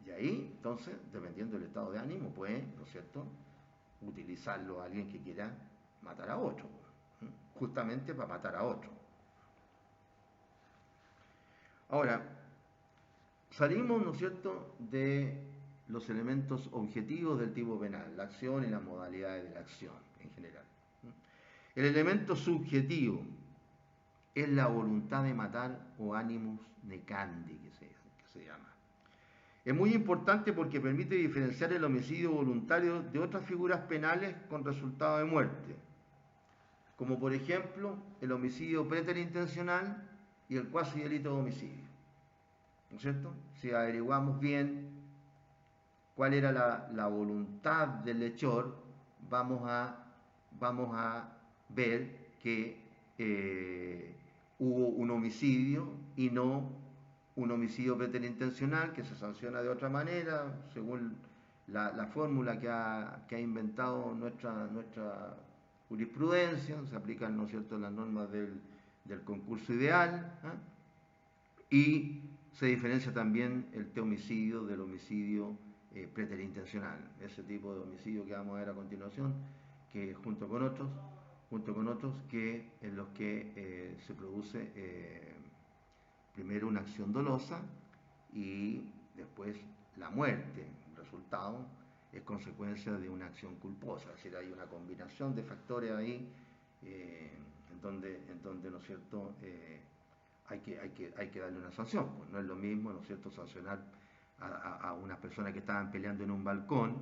entonces, dependiendo del estado de ánimo, puede, ¿no es cierto?, utilizarlo a alguien que quiera matar a otro, justamente para matar a otro. Ahora, salimos, ¿no es cierto?, de los elementos objetivos del tipo penal, la acción y las modalidades de la acción en general. El elemento subjetivo es la voluntad de matar o animus necandi, que se llama. Es muy importante porque permite diferenciar el homicidio voluntario de otras figuras penales con resultado de muerte, como por ejemplo el homicidio preterintencional y el cuasi delito de homicidio. ¿No es cierto? Si averiguamos bien cuál era la voluntad del hechor, vamos a ver que hubo un homicidio y no un homicidio preterintencional que se sanciona de otra manera, según la fórmula que ha inventado nuestra jurisprudencia. Se aplican, ¿no es cierto?, las normas del concurso ideal, y se diferencia también el homicidio del homicidio preterintencional, ese tipo de homicidio que vamos a ver a continuación, que junto con otros que en los que se produce primero una acción dolosa y después la muerte. El resultado es consecuencia de una acción culposa, es decir, hay una combinación de factores ahí en donde, ¿no es cierto?, hay que darle una sanción. Pues no es lo mismo, ¿no es cierto?, sancionar a unas personas que estaban peleando en un balcón,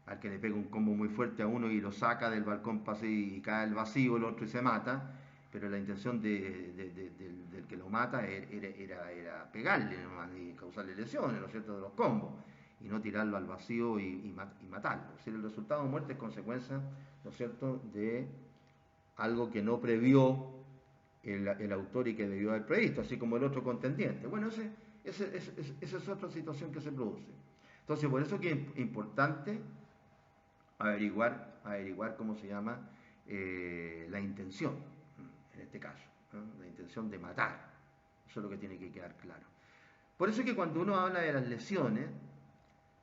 al que le pega un combo muy fuerte a uno y lo saca del balcón y cae al vacío el otro y se mata, pero la intención del que lo mata era pegarle y causarle lesiones, ¿no es cierto?, de los combos, y no tirarlo al vacío y matarlo. Es decir, el resultado de muerte es consecuencia, ¿no es cierto?, de algo que no previó el autor y que debió haber previsto, así como el otro contendiente. Bueno, esa es otra situación que se produce. Entonces, por eso que es importante averiguar ¿cómo se llama?, la intención, en este caso, ¿no?, la intención de matar. Eso es lo que tiene que quedar claro. Por eso es que cuando uno habla de las lesiones,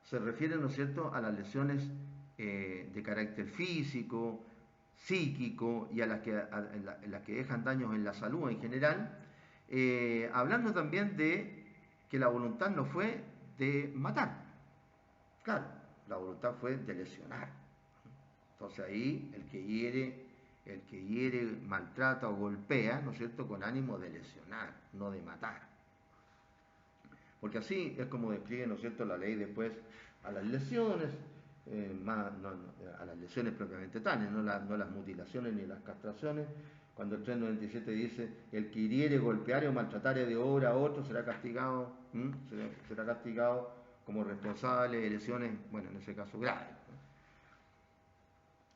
se refiere, ¿no es cierto?, a las lesiones de carácter físico, psíquico y a las que dejan daños en la salud en general, hablando también de que la voluntad no fue de matar. Claro, la voluntad fue de lesionar. Entonces ahí el que hiere, maltrata o golpea, ¿no es cierto?, con ánimo de lesionar, no de matar. Porque así es como describe, ¿no es cierto?, la ley después a las lesiones, a las lesiones propiamente tales, no las mutilaciones ni las castraciones. Cuando el 397 dice, el que hiriere, golpeare o maltratare de obra a otro será castigado como responsable de lesiones, bueno, en ese caso graves.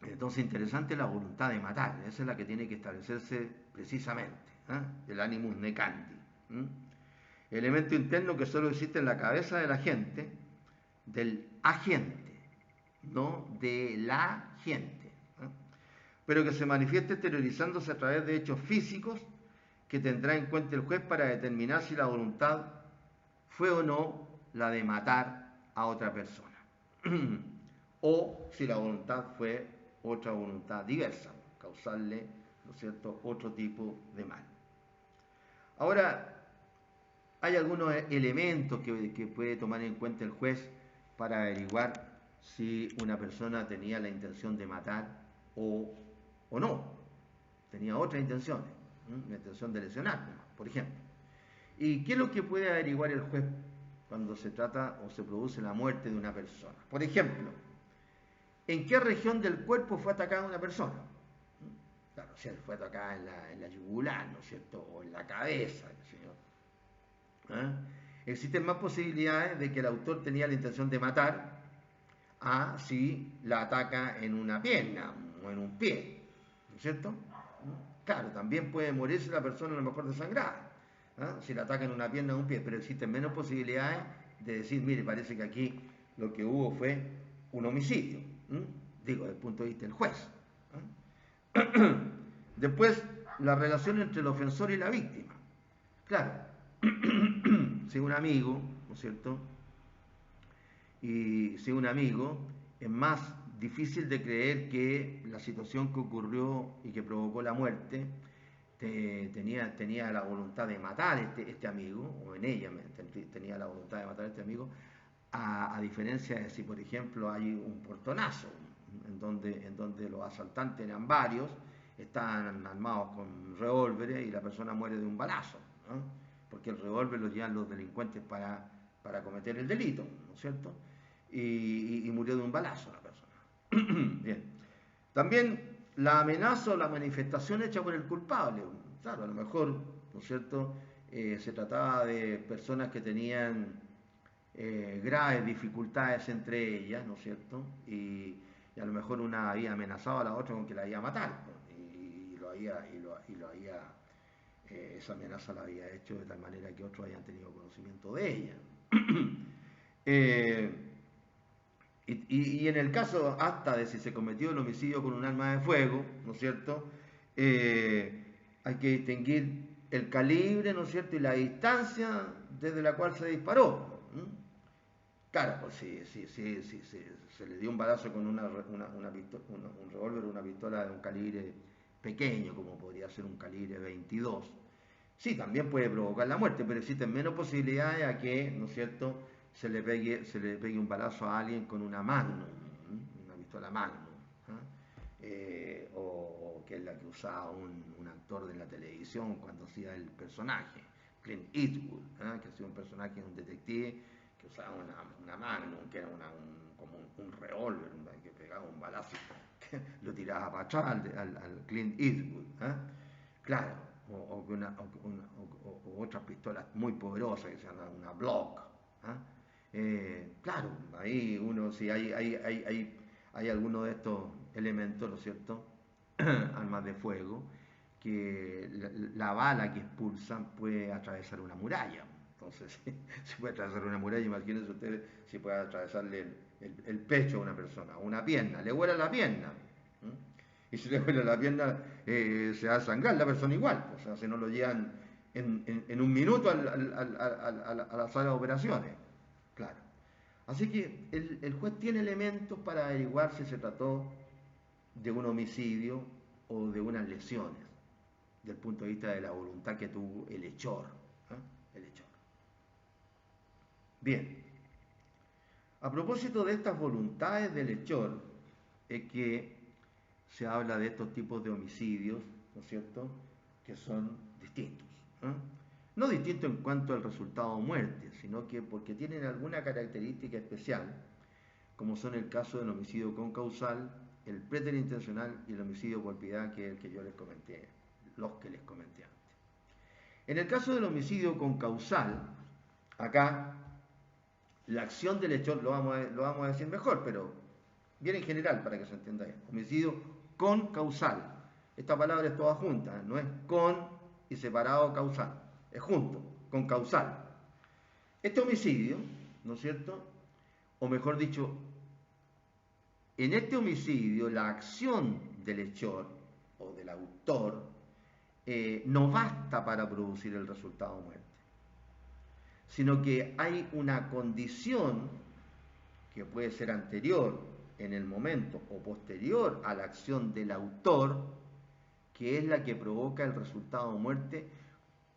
Entonces, interesante la voluntad de matar, esa es la que tiene que establecerse precisamente, el animus necandi. Elemento interno que solo existe en la cabeza de la gente, del agente, no de la gente, pero que se manifiesta exteriorizándose a través de hechos físicos que tendrá en cuenta el juez para determinar si la voluntad fue o no la de matar a otra persona, o si la voluntad fue otra voluntad diversa, causarle, ¿no es cierto?, otro tipo de mal. Ahora, hay algunos elementos que puede tomar en cuenta el juez para averiguar si una persona tenía la intención de matar o no, tenía otras intenciones, la intención de lesionar, por ejemplo. ¿Y qué es lo que puede averiguar el juez cuando se trata o se produce la muerte de una persona? Por ejemplo, ¿en qué región del cuerpo fue atacada una persona? Claro, si fue atacada en la yugular, ¿no es cierto? O en la cabeza, ¿eh? Existen más posibilidades de que el autor tenía la intención de matar a si la ataca en una pierna o en un pie, ¿no es cierto? Claro, también puede morirse la persona a lo mejor desangrada, si la ataca en una pierna o un pie, pero existen menos posibilidades de decir, mire, parece que aquí lo que hubo fue un homicidio, digo, desde el punto de vista del juez. Después, la relación entre el ofensor y la víctima. Claro, si un amigo, ¿no es cierto? Y si un amigo, es más difícil de creer que la situación que ocurrió y que provocó la muerte tenía la voluntad de matar este amigo, o en ella tenía la voluntad de matar a este amigo, a diferencia de si, por ejemplo, hay un portonazo en donde los asaltantes eran varios, están armados con revólveres y la persona muere de un balazo, ¿no? Porque el revólver lo llevan los delincuentes para cometer el delito, ¿no es cierto? Y murió de un balazo la persona. Bien. También la amenaza o la manifestación hecha por el culpable. Claro, a lo mejor, ¿no es cierto?, se trataba de personas que tenían graves dificultades entre ellas, ¿no es cierto? Y a lo mejor una había amenazado a la otra con que la iba a matar, esa amenaza la había hecho de tal manera que otros hayan tenido conocimiento de ella. Y en el caso hasta de si se cometió el homicidio con un arma de fuego, ¿no es cierto?, hay que distinguir el calibre, ¿no es cierto?, y la distancia desde la cual se disparó. Claro, pues si se le dio un balazo con un revólver o una pistola de un calibre pequeño, como podría ser un calibre 22, sí, también puede provocar la muerte, pero existen menos posibilidades a que, ¿no es cierto?, se le pegue un balazo a alguien con una Magnum, una pistola Magnum, o que es la que usaba un actor de la televisión cuando hacía el personaje, Clint Eastwood, que hacía un personaje, un detective, que usaba una Magnum, que era como un revólver, que pegaba un balazo, que lo tiraba para atrás al Clint Eastwood. Claro, o otras pistolas muy poderosas que se llaman una Glock. Claro, ahí uno, si hay alguno de estos elementos, ¿no es cierto?, armas de fuego, que la bala que expulsan puede atravesar una muralla. Entonces, si puede atravesar una muralla, imagínense ustedes si puede atravesarle el pecho a una persona, o una pierna, le vuela la pierna. Y si le vuela la pierna, se va a sangrar la persona igual. O sea, si no lo llevan en un minuto a la sala de operaciones. Claro. Así que el juez tiene elementos para averiguar si se trató de un homicidio o de unas lesiones, desde el punto de vista de la voluntad que tuvo el hechor. El hechor. Bien. A propósito de estas voluntades del hechor, es que se habla de estos tipos de homicidios, ¿no es cierto?, que son distintos. No distintos en cuanto al resultado o muerte, sino que porque tienen alguna característica especial, como son el caso del homicidio concausal, el preterintencional y el homicidio por piedad, que es el que yo les comenté, los que les comenté antes. En el caso del homicidio concausal, acá La acción del hechor lo vamos a decir mejor, pero bien en general para que se entienda bien. Homicidio con causal. Esta palabra es toda junta, no es con y separado causal, es junto, con causal. Este homicidio, ¿no es cierto? O mejor dicho, en este homicidio la acción del hechor o del autor no basta para producir el resultado muerte, sino que hay una condición que puede ser anterior en el momento o posterior a la acción del autor, que es la que provoca el resultado de muerte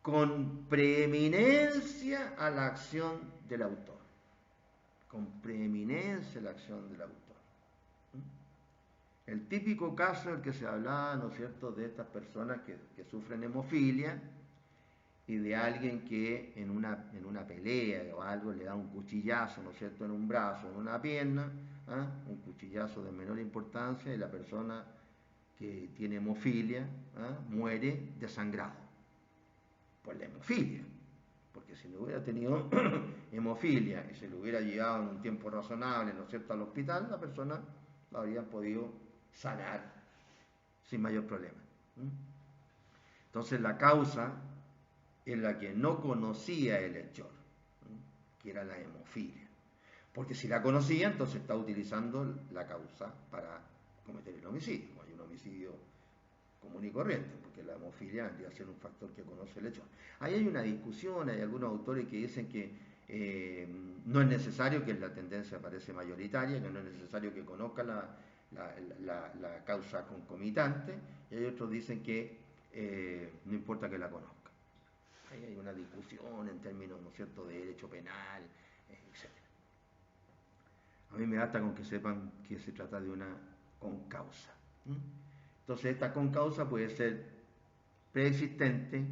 con preeminencia a la acción del autor. Con preeminencia a la acción del autor. El típico caso en el que se hablaba, ¿no es cierto?, de estas personas que sufren hemofilia y de alguien que en una pelea o algo le da un cuchillazo, ¿no es cierto?, en un brazo, en una pierna, ¿ah? Un cuchillazo de menor importancia y la persona que tiene hemofilia, ¿ah?, muere desangrado por la hemofilia. Porque si no hubiera tenido hemofilia y se lo hubiera llevado en un tiempo razonable, ¿no es cierto?, al hospital, la persona la habría podido sanar sin mayor problema. Entonces la causa es la que no conocía el hechor, que era la hemofilia. Porque si la conocía, entonces está utilizando la causa para cometer el homicidio. Hay un homicidio común y corriente, porque la hemofilia vendría a ser un factor que conoce el hechor. Ahí hay una discusión, hay algunos autores que dicen que no es necesario, que la tendencia parece mayoritaria, que no es necesario que conozca la causa concomitante, y hay otros dicen que no importa que la conozca. Ahí hay una discusión en términos, ¿no es cierto?, de derecho penal, etc. A mí me basta con que sepan que se trata de una concausa. Entonces esta concausa puede ser preexistente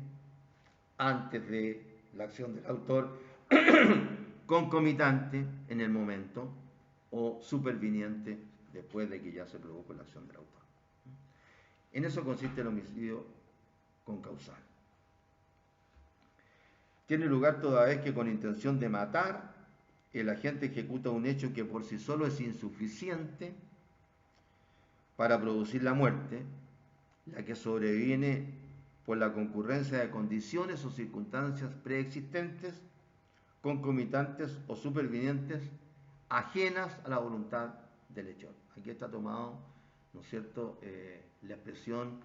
antes de la acción del autor, concomitante en el momento o superviniente después de que ya se produjo la acción del autor. En eso consiste el homicidio concausal. Tiene lugar toda vez que con intención de matar el agente ejecuta un hecho que por sí solo es insuficiente para producir la muerte, la que sobreviene por la concurrencia de condiciones o circunstancias preexistentes, concomitantes o supervinientes, ajenas a la voluntad del hechor. Aquí está tomado, ¿no es cierto?, la expresión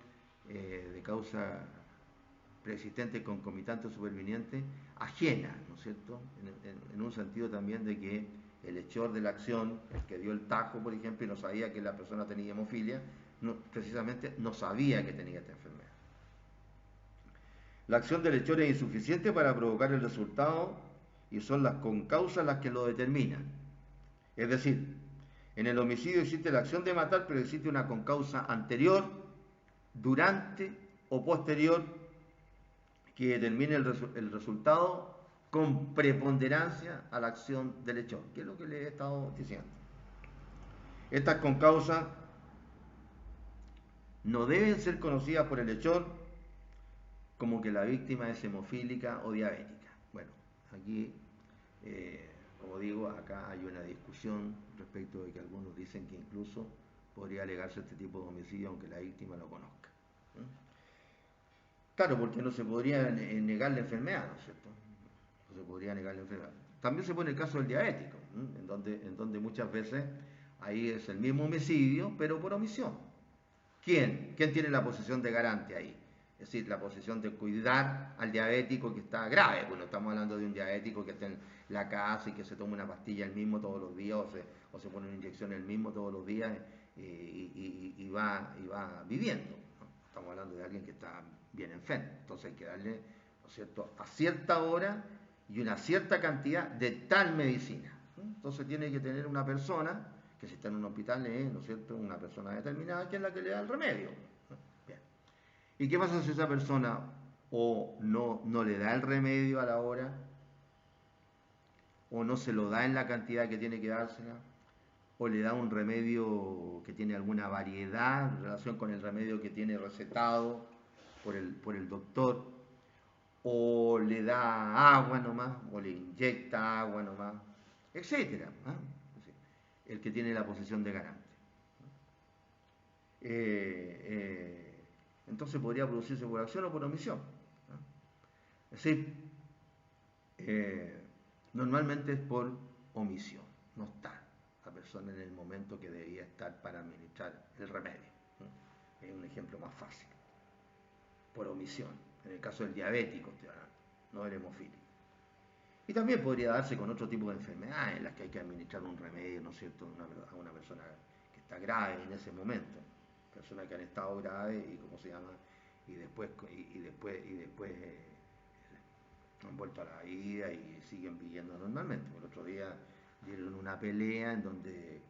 de causa preexistente, concomitante o superviniente, ajena, ¿no es cierto?, en un sentido también de que el hechor de la acción, el que dio el tajo, por ejemplo, y no sabía que la persona tenía hemofilia, precisamente no sabía que tenía esta enfermedad. La acción del hechor es insuficiente para provocar el resultado y son las concausas las que lo determinan. Es decir, en el homicidio existe la acción de matar, pero existe una concausa anterior, durante o posterior que determine el resultado con preponderancia a la acción del hechor, que es lo que le he estado diciendo. Estas concausas no deben ser conocidas por el hechor como que la víctima es hemofílica o diabética. Bueno, aquí, como digo, acá hay una discusión respecto de que algunos dicen que incluso podría alegarse este tipo de homicidio aunque la víctima lo conozca. Claro, porque no se podría negar la enfermedad, ¿no es cierto? No se podría negar la enfermedad. También se pone el caso del diabético, en donde muchas veces ahí es el mismo homicidio, pero por omisión. ¿Quién tiene la posición de garante ahí? Es decir, la posición de cuidar al diabético que está grave. Bueno, estamos hablando de un diabético que está en la casa y que se toma una pastilla el mismo todos los días o se pone una inyección el mismo todos los días y va viviendo, ¿no? Estamos hablando de alguien que está bien enfermo. Entonces hay que darle, ¿no es cierto?, a cierta hora y una cierta cantidad de tal medicina. Entonces tiene que tener una persona, que si está en un hospital es, ¿no es cierto?, una persona determinada que es la que le da el remedio. Bien. ¿Y qué pasa si esa persona o no le da el remedio a la hora, o no se lo da en la cantidad que tiene que dársela, o le da un remedio que tiene alguna variedad en relación con el remedio que tiene recetado por el doctor, o le da agua nomás, o le inyecta agua nomás, etcétera, ¿ah? El que tiene la posición de garante. Entonces podría producirse por acción o por omisión, ¿no? Es decir, normalmente es por omisión, no está la persona en el momento que debía estar para administrar el remedio, ¿no? Es un ejemplo más fácil, por omisión, en el caso del diabético, no del hemofílico. Y también podría darse con otro tipo de enfermedades en las que hay que administrar un remedio, ¿no es cierto?, a una persona que está grave en ese momento, personas que han estado graves y cómo se llama, y después han vuelto a la vida y siguen viviendo normalmente. El otro día dieron una pelea en donde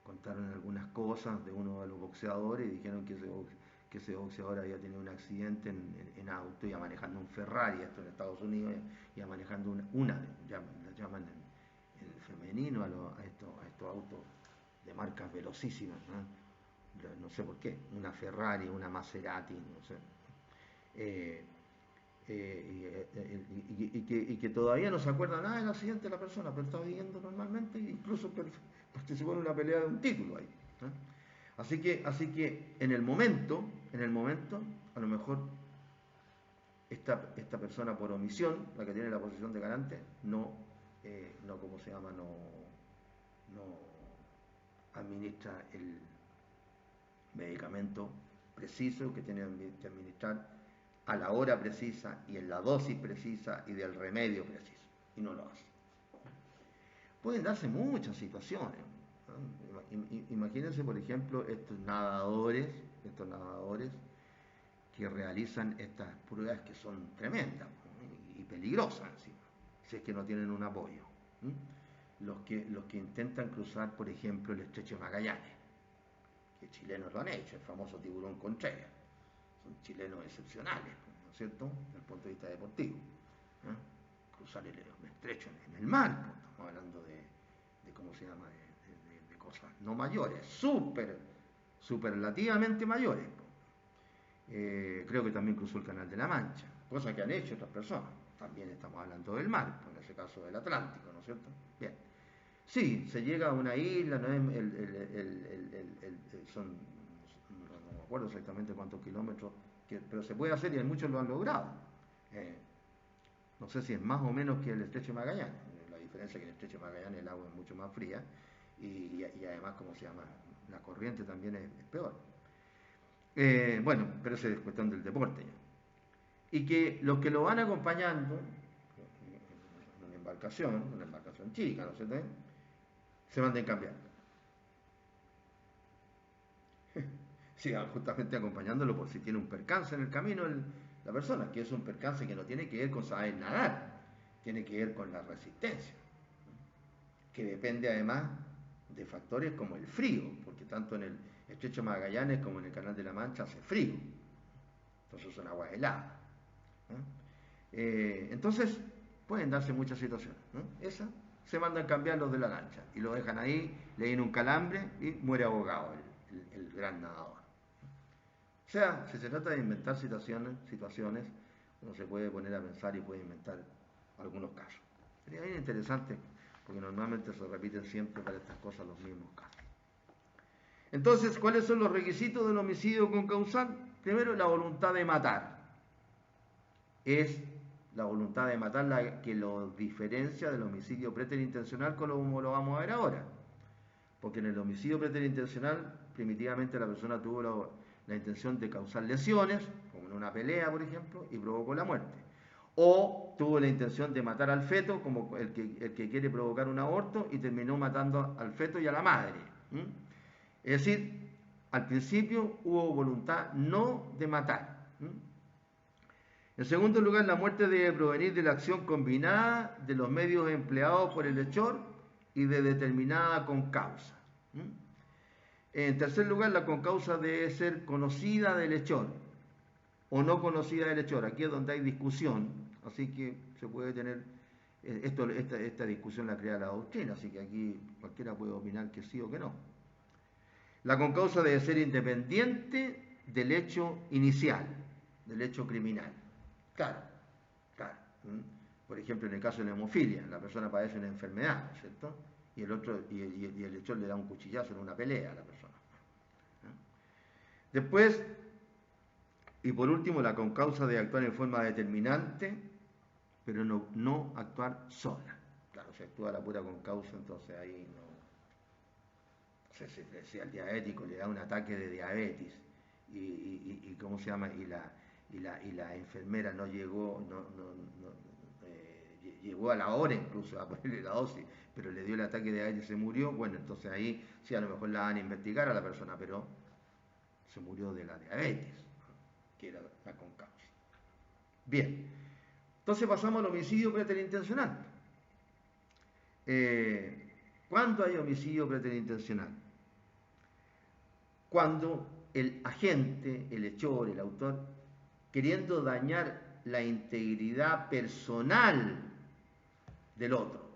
contaron algunas cosas de uno de los boxeadores y dijeron que ese boxeador había tenido un accidente en auto, iba manejando un Ferrari, esto en Estados Unidos, iba manejando ya llaman en el femenino a estos autos de marcas velocísimas, ¿no? No sé por qué, una Ferrari, una Maserati, no sé. Y que todavía no se acuerda nada del accidente de la persona, pero está viviendo normalmente, incluso participó en una pelea de un título ahí, ¿no? Así que en el momento, a lo mejor esta persona por omisión, la que tiene la posición de garante, no administra el medicamento preciso que tiene que administrar a la hora precisa y en la dosis precisa y del remedio preciso, y no lo hace. Pueden darse muchas situaciones, ¿no? Imagínense, por ejemplo, estos nadadores que realizan estas pruebas que son tremendas, ¿no? Y peligrosas encima, si es que no tienen un apoyo, ¿no? Los que intentan cruzar, por ejemplo, el estrecho de Magallanes, que chilenos lo han hecho, el famoso tiburón Contreras, son chilenos excepcionales, ¿no es cierto?, desde el punto de vista deportivo, ¿no? Cruzar el estrecho en el mar, ¿no? Estamos hablando de ¿cómo se llama?, de cosas no mayores, superlativamente mayores. Creo que también cruzó el Canal de la Mancha, cosa que han hecho otras personas. También estamos hablando del mar, en ese caso del Atlántico, ¿no es cierto? Bien. Sí, se llega a una isla, no no me acuerdo exactamente cuántos kilómetros, pero se puede hacer y muchos lo han logrado. No sé si es más o menos que el estrecho de Magallanes. La diferencia es que en el estrecho de Magallanes el agua es mucho más fría y además, ¿cómo se llama?, la corriente también es peor. Bueno, pero eso es cuestión del deporte ya. Y que los que lo van acompañando en una embarcación chica, ¿no es cierto?, se manden cambiando. Sigan justamente acompañándolo por si tiene un percance en el camino la persona, que es un percance que no tiene que ver con saber nadar, tiene que ver con la resistencia, que depende además de factores como el frío, porque tanto en el estrecho de Magallanes como en el Canal de la Mancha hace frío, entonces son aguas heladas, ¿no? Entonces pueden darse muchas situaciones, ¿no? Esa se mandan cambiar los de la lancha y lo dejan ahí, le den un calambre y muere ahogado el gran nadador. O sea, si se trata de inventar situaciones, uno se puede poner a pensar y puede inventar algunos casos. Sería bien interesante porque normalmente se repiten siempre para estas cosas los mismos casos. Entonces, ¿cuáles son los requisitos del homicidio concausal? Primero, la voluntad de matar. Es la voluntad de matar la que lo diferencia del homicidio preterintencional, como lo vamos a ver ahora. Porque en el homicidio preterintencional, primitivamente la persona tuvo la intención de causar lesiones, como en una pelea, por ejemplo, y provocó la muerte. O tuvo la intención de matar al feto, como el que quiere provocar un aborto, y terminó matando al feto y a la madre. Es decir, al principio hubo voluntad no de matar. En segundo lugar, la muerte debe provenir de la acción combinada de los medios empleados por el hechor y de determinada concausa. En tercer lugar, la concausa debe ser conocida del hechor o no conocida del hechor. Aquí es donde hay discusión, así que se puede tener, esta discusión la crea la doctrina, así que aquí cualquiera puede opinar que sí o que no. La concausa debe ser independiente del hecho inicial, del hecho criminal. Claro. Por ejemplo, en el caso de la hemofilia, la persona padece una enfermedad, ¿no es cierto? Y el otro, y el hechor le da un cuchillazo en una pelea a la persona. Después, y por último, la concausa de actuar en forma determinante, pero no actuar sola. Claro, si actúa la pura concausa, entonces ahí no sé si al diabético le da un ataque de diabetes y ¿cómo se llama? Y la enfermera no llegó, llegó a la hora incluso a ponerle la dosis, pero le dio el ataque de diabetes y se murió. Bueno, entonces ahí sí a lo mejor la van a investigar a la persona, pero se murió de la diabetes, que era la concausa. Bien, entonces pasamos al homicidio preterintencional. ¿Cuándo hay homicidio preterintencional? Cuando el agente, el hechor, el autor, queriendo dañar la integridad personal del otro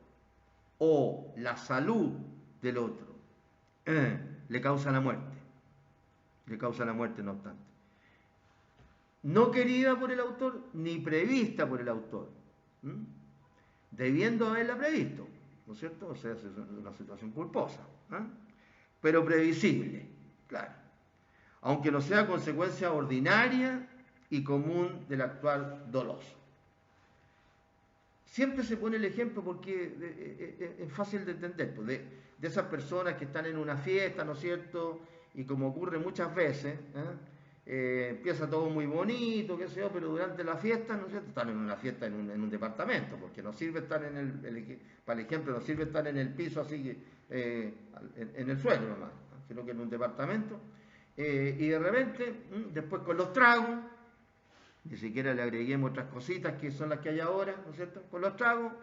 o la salud del otro, le causa la muerte. Le causa la muerte, no obstante. No querida por el autor, ni prevista por el autor. Debiendo haberla previsto, ¿no es cierto? O sea, es una situación culposa, pero previsible, claro. Aunque no sea consecuencia ordinaria y común del actuar doloso. Siempre se pone el ejemplo porque es fácil de entender, pues, de esas personas que están en una fiesta, ¿no es cierto? Y como ocurre muchas veces, empieza todo muy bonito, qué sé yo, pero durante la fiesta, ¿no es cierto? Están en una fiesta en un departamento, porque no sirve estar para el ejemplo, no sirve estar en el piso así, en el suelo nomás, ¿no? Sino que en un departamento. Y de repente, después con los tragos, ni siquiera le agreguemos otras cositas que son las que hay ahora, ¿no es cierto? Con los tragos,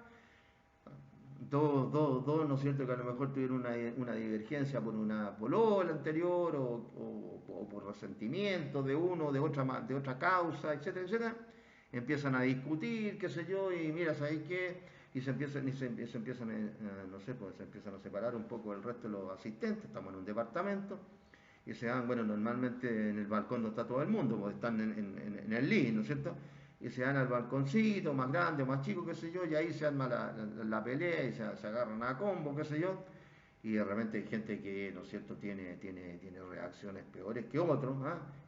dos, ¿no es cierto? Que a lo mejor tuvieron una divergencia por una polola anterior o por resentimiento de uno, de otra causa, etcétera, etcétera. Empiezan a discutir, qué sé yo, y mira, ¿sabéis qué? Y se empiezan, no sé, pues se empiezan a separar un poco el resto de los asistentes, estamos en un departamento. Y se van, bueno, normalmente en el balcón no está todo el mundo, porque están en el living, ¿no es cierto? Y se van al balconcito, más grande o más chico, qué sé yo, y ahí se arma la pelea y se agarran a combo, qué sé yo. Y de repente hay gente que, ¿no es cierto?, tiene reacciones peores que otros,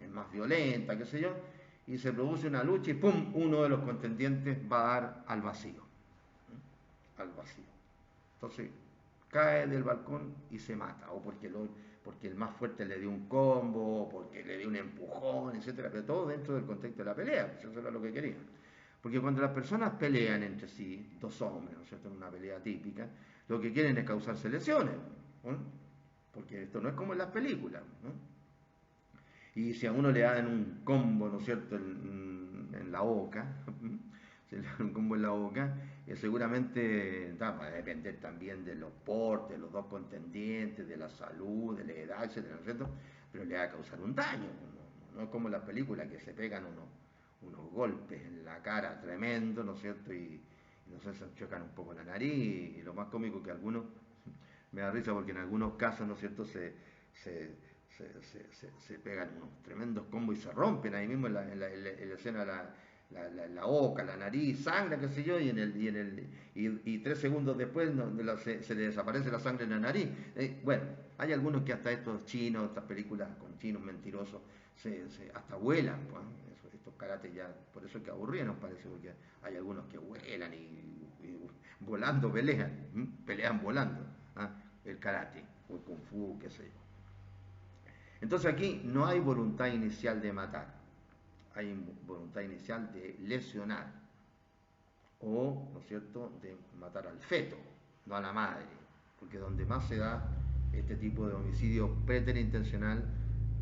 es más violenta, qué sé yo, y se produce una lucha y ¡pum!, uno de los contendientes va a dar al vacío. Al vacío. Entonces, cae del balcón y se mata, o porque el más fuerte le dio un combo, porque le dio un empujón, etcétera, pero todo dentro del contexto de la pelea, pues eso era lo que querían. Porque cuando las personas pelean entre sí, dos hombres, ¿no es cierto?, en una pelea típica, lo que quieren es causarse lesiones, ¿no? Porque esto no es como en las películas, ¿no? Y si a uno le dan un combo, ¿no es cierto?, en la boca, se le dan un combo en la boca, seguramente va a depender también de los portes, de los dos contendientes, de la salud, de la edad, etcétera, ¿no es cierto? Pero le va a causar un daño, no es como en las películas que se pegan unos golpes en la cara tremendo, ¿no es cierto? Y no sé, se chocan un poco la nariz, y lo más cómico que algunos, me da risa porque en algunos casos, ¿no es cierto?, se pegan unos tremendos combos y se rompen ahí mismo en la escena la boca, la nariz, sangre, qué sé yo, y 3 segundos después se le desaparece la sangre en la nariz. Bueno, hay algunos que hasta estos chinos, estas películas con chinos mentirosos, hasta vuelan, pues, estos karates ya, por eso es que aburridos nos parece, porque hay algunos que vuelan y volando pelean volando, el karate, o el kung fu, qué sé yo. Entonces aquí no hay voluntad inicial de matar, hay voluntad inicial de lesionar o, ¿no es cierto?, de matar al feto, no a la madre, porque donde más se da este tipo de homicidio preterintencional,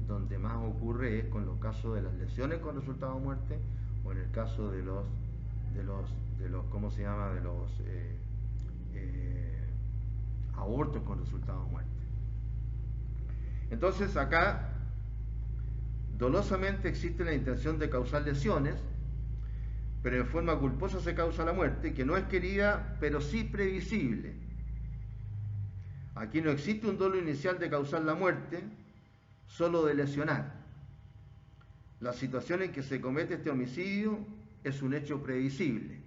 donde más ocurre es con los casos de las lesiones con resultado de muerte o en el caso de los ¿cómo se llama?, de los abortos con resultado de muerte. Entonces acá dolosamente existe la intención de causar lesiones, pero en forma culposa se causa la muerte, que no es querida, pero sí previsible. Aquí no existe un dolo inicial de causar la muerte, solo de lesionar. La situación en que se comete este homicidio es un hecho previsible.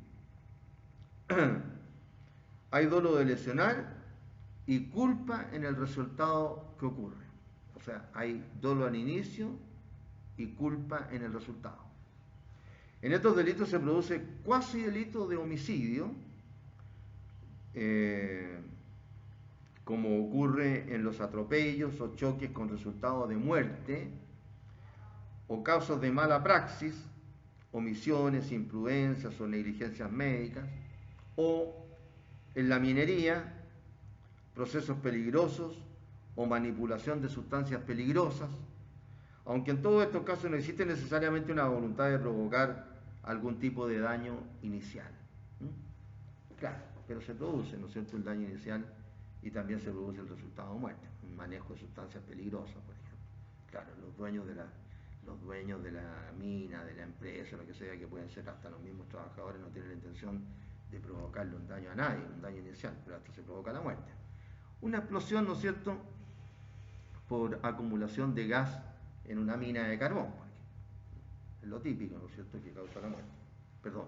Hay dolo de lesionar y culpa en el resultado que ocurre. O sea, hay dolo al inicio y culpa en el resultado. En estos delitos se produce cuasi delito de homicidio, como ocurre en los atropellos o choques con resultado de muerte, o casos de mala praxis, omisiones, imprudencias o negligencias médicas, o en la minería, procesos peligrosos o manipulación de sustancias peligrosas, aunque en todos estos casos no existe necesariamente una voluntad de provocar algún tipo de daño inicial. Claro, pero se produce, ¿no es cierto?, el daño inicial y también se produce el resultado de muerte, un manejo de sustancias peligrosas, por ejemplo. Claro, los dueños de la mina, de la empresa, lo que sea, que pueden ser hasta los mismos trabajadores, no tienen la intención de provocarle un daño a nadie, un daño inicial, pero hasta se provoca la muerte. Una explosión, ¿no es cierto?, por acumulación de gas en una mina de carbón, es lo típico, ¿no es cierto?, que causa la muerte. Perdón.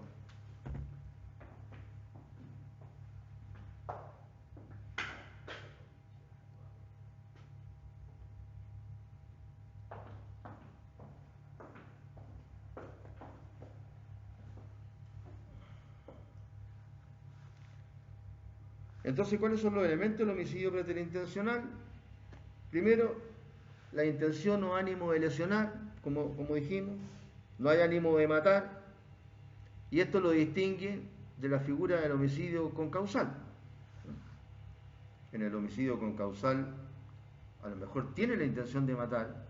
Entonces, ¿cuáles son los elementos del homicidio preterintencional? Primero, la intención o ánimo de lesionar, como dijimos, no hay ánimo de matar, y esto lo distingue de la figura del homicidio concausal. En el homicidio concausal, a lo mejor tiene la intención de matar,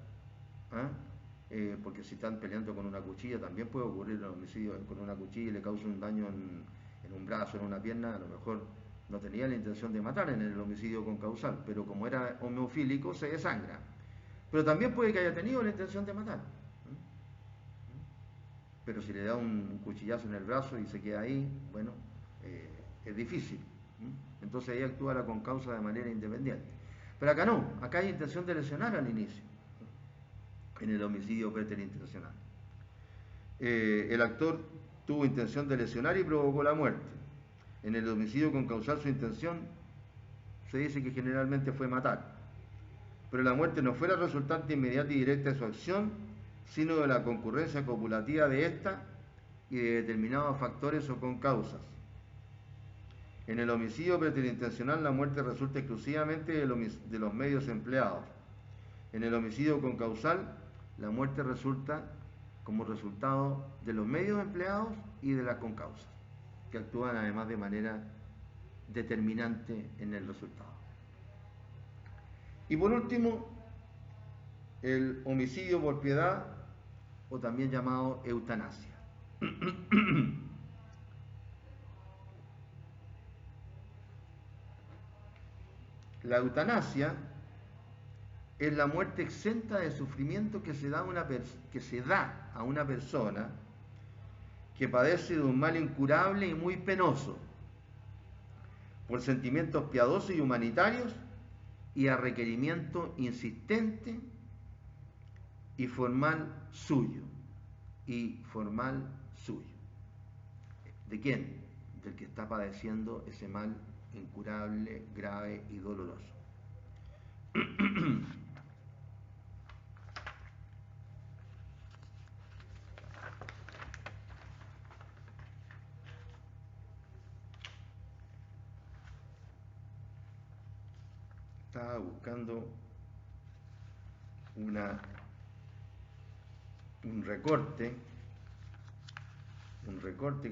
porque si están peleando con una cuchilla, también puede ocurrir el homicidio con una cuchilla y le causa un daño en un brazo, en una pierna, a lo mejor no tenía la intención de matar en el homicidio concausal, pero como era homeofílico, se desangra. Pero también puede que haya tenido la intención de matar. Pero si le da un cuchillazo en el brazo y se queda ahí, bueno, es difícil. Entonces ahí actúa la concausa de manera independiente. Pero acá no, acá hay intención de lesionar al inicio, en el homicidio preterintencional. El actor tuvo intención de lesionar y provocó la muerte. En el homicidio concausal su intención se dice que generalmente fue matar, pero la muerte no fue la resultante inmediata y directa de su acción, sino de la concurrencia copulativa de ésta y de determinados factores o concausas. En el homicidio preterintencional la muerte resulta exclusivamente de los medios empleados. En el homicidio concausal la muerte resulta como resultado de los medios empleados y de las concausas, que actúan además de manera determinante en el resultado. Y por último, el homicidio por piedad, o también llamado eutanasia. La eutanasia es la muerte exenta de sufrimiento que se da a una persona que padece de un mal incurable y muy penoso, por sentimientos piadosos y humanitarios y a requerimiento insistente y formal suyo. ¿De quién? Del que está padeciendo ese mal incurable, grave y doloroso. Estaba buscando un recorte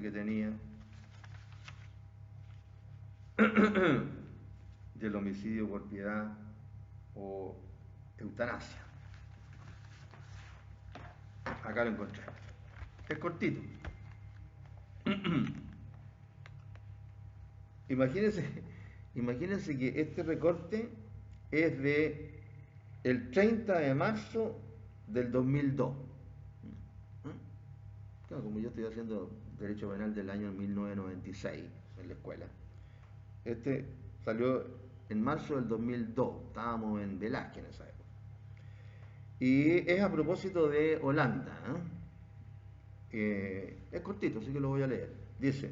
que tenía del homicidio por piedad o eutanasia. Acá lo encontré. Es cortito. Imagínense que este recorte es de el 30 de marzo del 2002. Claro, como yo estoy haciendo Derecho Penal del año 1996 en la escuela. Este salió en marzo del 2002, estábamos en Velázquez en esa época. Y es a propósito de Holanda. Es cortito, así que lo voy a leer. Dice: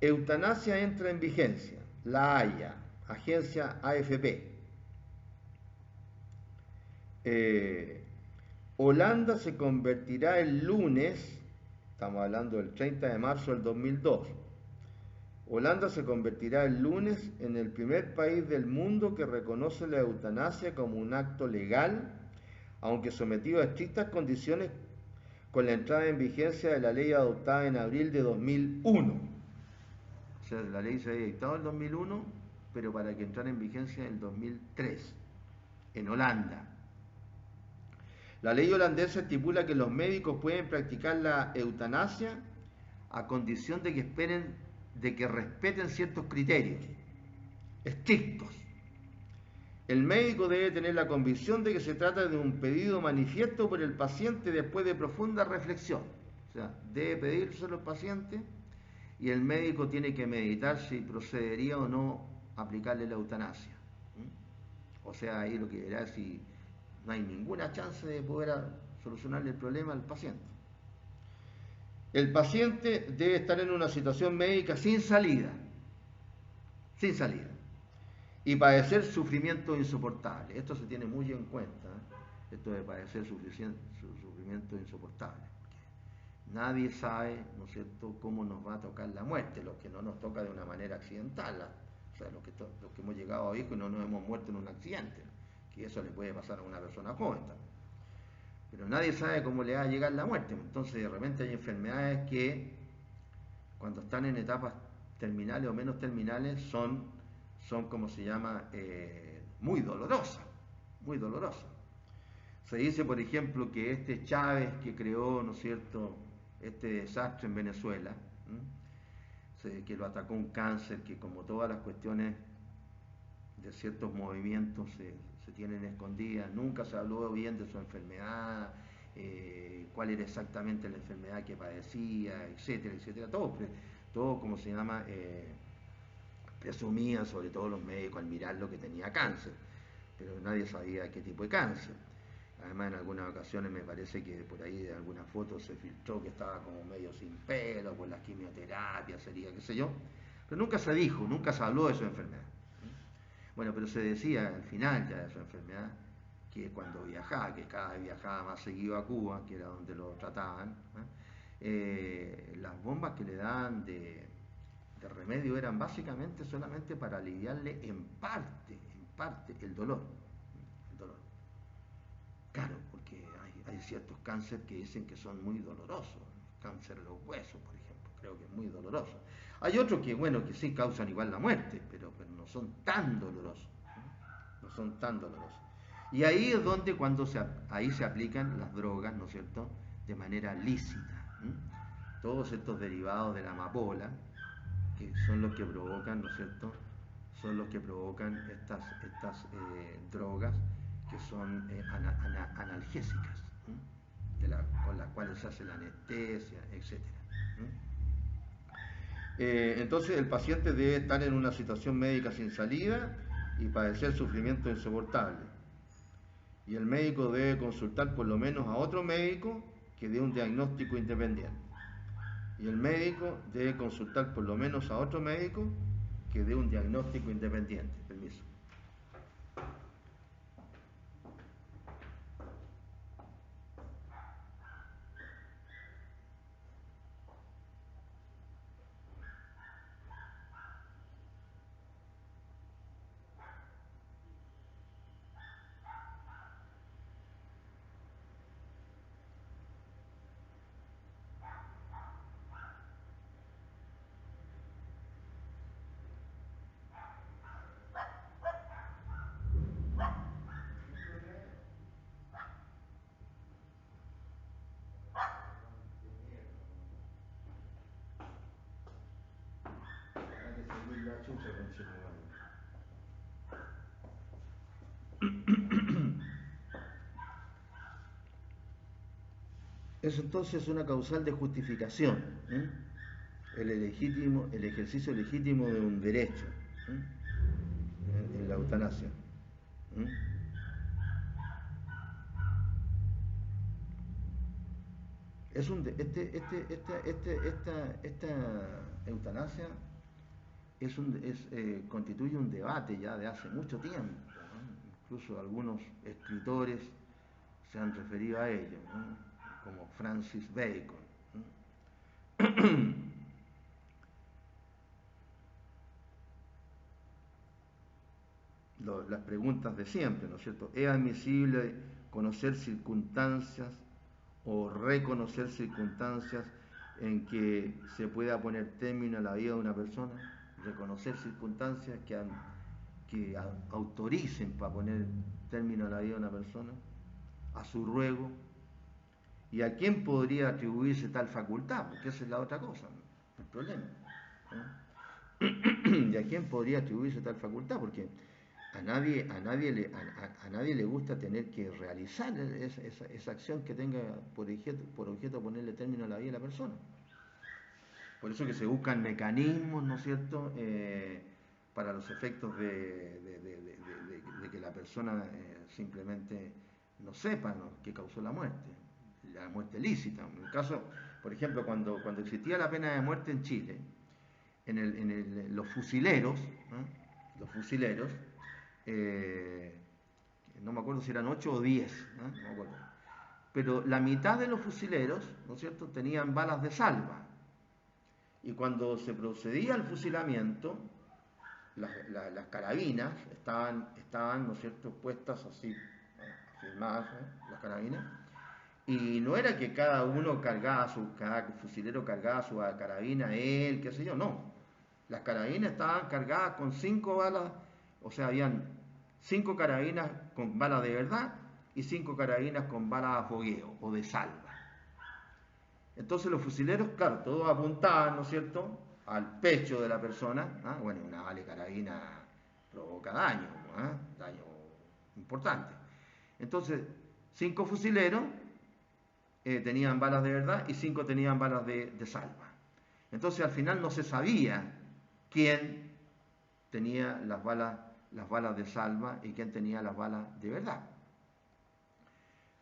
Eutanasia entra en vigencia. La Haya, agencia AFP. Holanda se convertirá el lunes, estamos hablando del 30 de marzo del 2002, Holanda se convertirá el lunes en el primer país del mundo que reconoce la eutanasia como un acto legal, aunque sometido a estrictas condiciones con la entrada en vigencia de la ley adoptada en abril de 2001. O sea, la ley se había dictado en 2001, pero para que entrara en vigencia en 2003, en Holanda. La ley holandesa estipula que los médicos pueden practicar la eutanasia a condición de que respeten ciertos criterios estrictos. El médico debe tener la convicción de que se trata de un pedido manifiesto por el paciente después de profunda reflexión. O sea, debe pedírselo al paciente y el médico tiene que meditar si procedería o no a aplicarle la eutanasia. O sea, ahí lo que dirá es si no hay ninguna chance de poder solucionarle el problema al paciente. El paciente debe estar en una situación médica sin salida, y padecer sufrimiento insoportable. Esto se tiene muy en cuenta, esto de padecer sufrimiento insoportable. Nadie sabe, ¿no es cierto?, cómo nos va a tocar la muerte, los que no nos toca de una manera accidental, o sea, los que hemos llegado a viejos y no nos hemos muerto en un accidente, que eso le puede pasar a una persona joven también. Pero nadie sabe cómo le va a llegar la muerte. Entonces, de repente hay enfermedades que, cuando están en etapas terminales o menos terminales, son como se llama, muy dolorosas, muy dolorosas. Se dice, por ejemplo, que este Chávez que creó, ¿no es cierto?, este desastre en Venezuela, que lo atacó un cáncer, que como todas las cuestiones de ciertos movimientos se tienen escondidas, nunca se habló bien de su enfermedad, cuál era exactamente la enfermedad que padecía, etcétera, etcétera, todo como se llama, presumía, sobre todo los médicos al mirarlo, que tenía cáncer, pero nadie sabía qué tipo de cáncer. Además, en algunas ocasiones me parece que por ahí de algunas fotos se filtró que estaba como medio sin pelo, por las quimioterapias, sería, qué sé yo, pero nunca se dijo, nunca se habló de su enfermedad. Bueno, pero se decía al final ya de su enfermedad, que cuando viajaba, que cada vez viajaba más seguido a Cuba, que era donde lo trataban, las bombas que le daban de remedio eran básicamente solamente para aliviarle en parte el dolor. Claro, porque hay ciertos cánceres que dicen que son muy dolorosos. Cáncer de los huesos, por ejemplo, creo que es muy doloroso. Hay otros que, bueno, que sí causan igual la muerte, pero no son tan dolorosos. No son tan dolorosos. Y ahí es donde ahí se aplican las drogas, ¿no es cierto?, de manera lícita. Todos estos derivados de la amapola, que son los que provocan, ¿no es cierto?, son los que provocan estas drogas que son analgésicas, con las cuales se hace la anestesia, etc. Entonces el paciente debe estar en una situación médica sin salida y padecer sufrimiento insoportable. Y el médico debe consultar por lo menos a otro médico que dé un diagnóstico independiente. Y el médico debe consultar por lo menos a otro médico que dé un diagnóstico independiente. Permiso. Es entonces una causal de justificación, el ejercicio legítimo de un derecho, en la eutanasia. Es esta eutanasia constituye un debate ya de hace mucho tiempo, ¿no? Incluso algunos escritores se han referido a ello, ¿no? Como Francis Bacon, ¿no? Las preguntas de siempre, ¿no es cierto? ¿Es admisible conocer circunstancias o reconocer circunstancias en que se pueda poner término a la vida de una persona? Reconocer circunstancias que autoricen para poner término a la vida de una persona, a su ruego. ¿Y a quién podría atribuirse tal facultad? Porque esa es la otra cosa, ¿no? El problema, ¿no? ¿Y a quién podría atribuirse tal facultad? Porque a nadie le gusta tener que realizar esa acción que tenga por objeto ponerle término a la vida de la persona. Por eso que se buscan mecanismos, ¿no es cierto?, para los efectos de que la persona simplemente no sepa, ¿no?, qué causó la muerte lícita. En el caso, por ejemplo, cuando existía la pena de muerte en Chile, los fusileros, ¿no?, los fusileros, no me acuerdo si eran 8 o 10, ¿no? No me acuerdo. Pero la mitad de los fusileros, ¿no es cierto?, tenían balas de salva. Y cuando se procedía al fusilamiento, las carabinas estaban, ¿no es cierto?, puestas así, ¿no?, afirmadas, ¿no?, las carabinas. Y no era que cada fusilero cargaba su carabina, él, qué sé yo, no. Las carabinas estaban cargadas con 5 balas, o sea, habían 5 carabinas con balas de verdad y 5 carabinas con balas a fogueo o de salva. Entonces los fusileros, claro, todos apuntaban, ¿no es cierto?, al pecho de la persona. ¿Ah? Bueno, una bala de carabina provoca daño, ¿ah?, daño importante. Entonces, 5 fusileros tenían balas de verdad y 5 tenían balas de salva. Entonces al final no se sabía quién tenía las balas de salva y quién tenía las balas de verdad.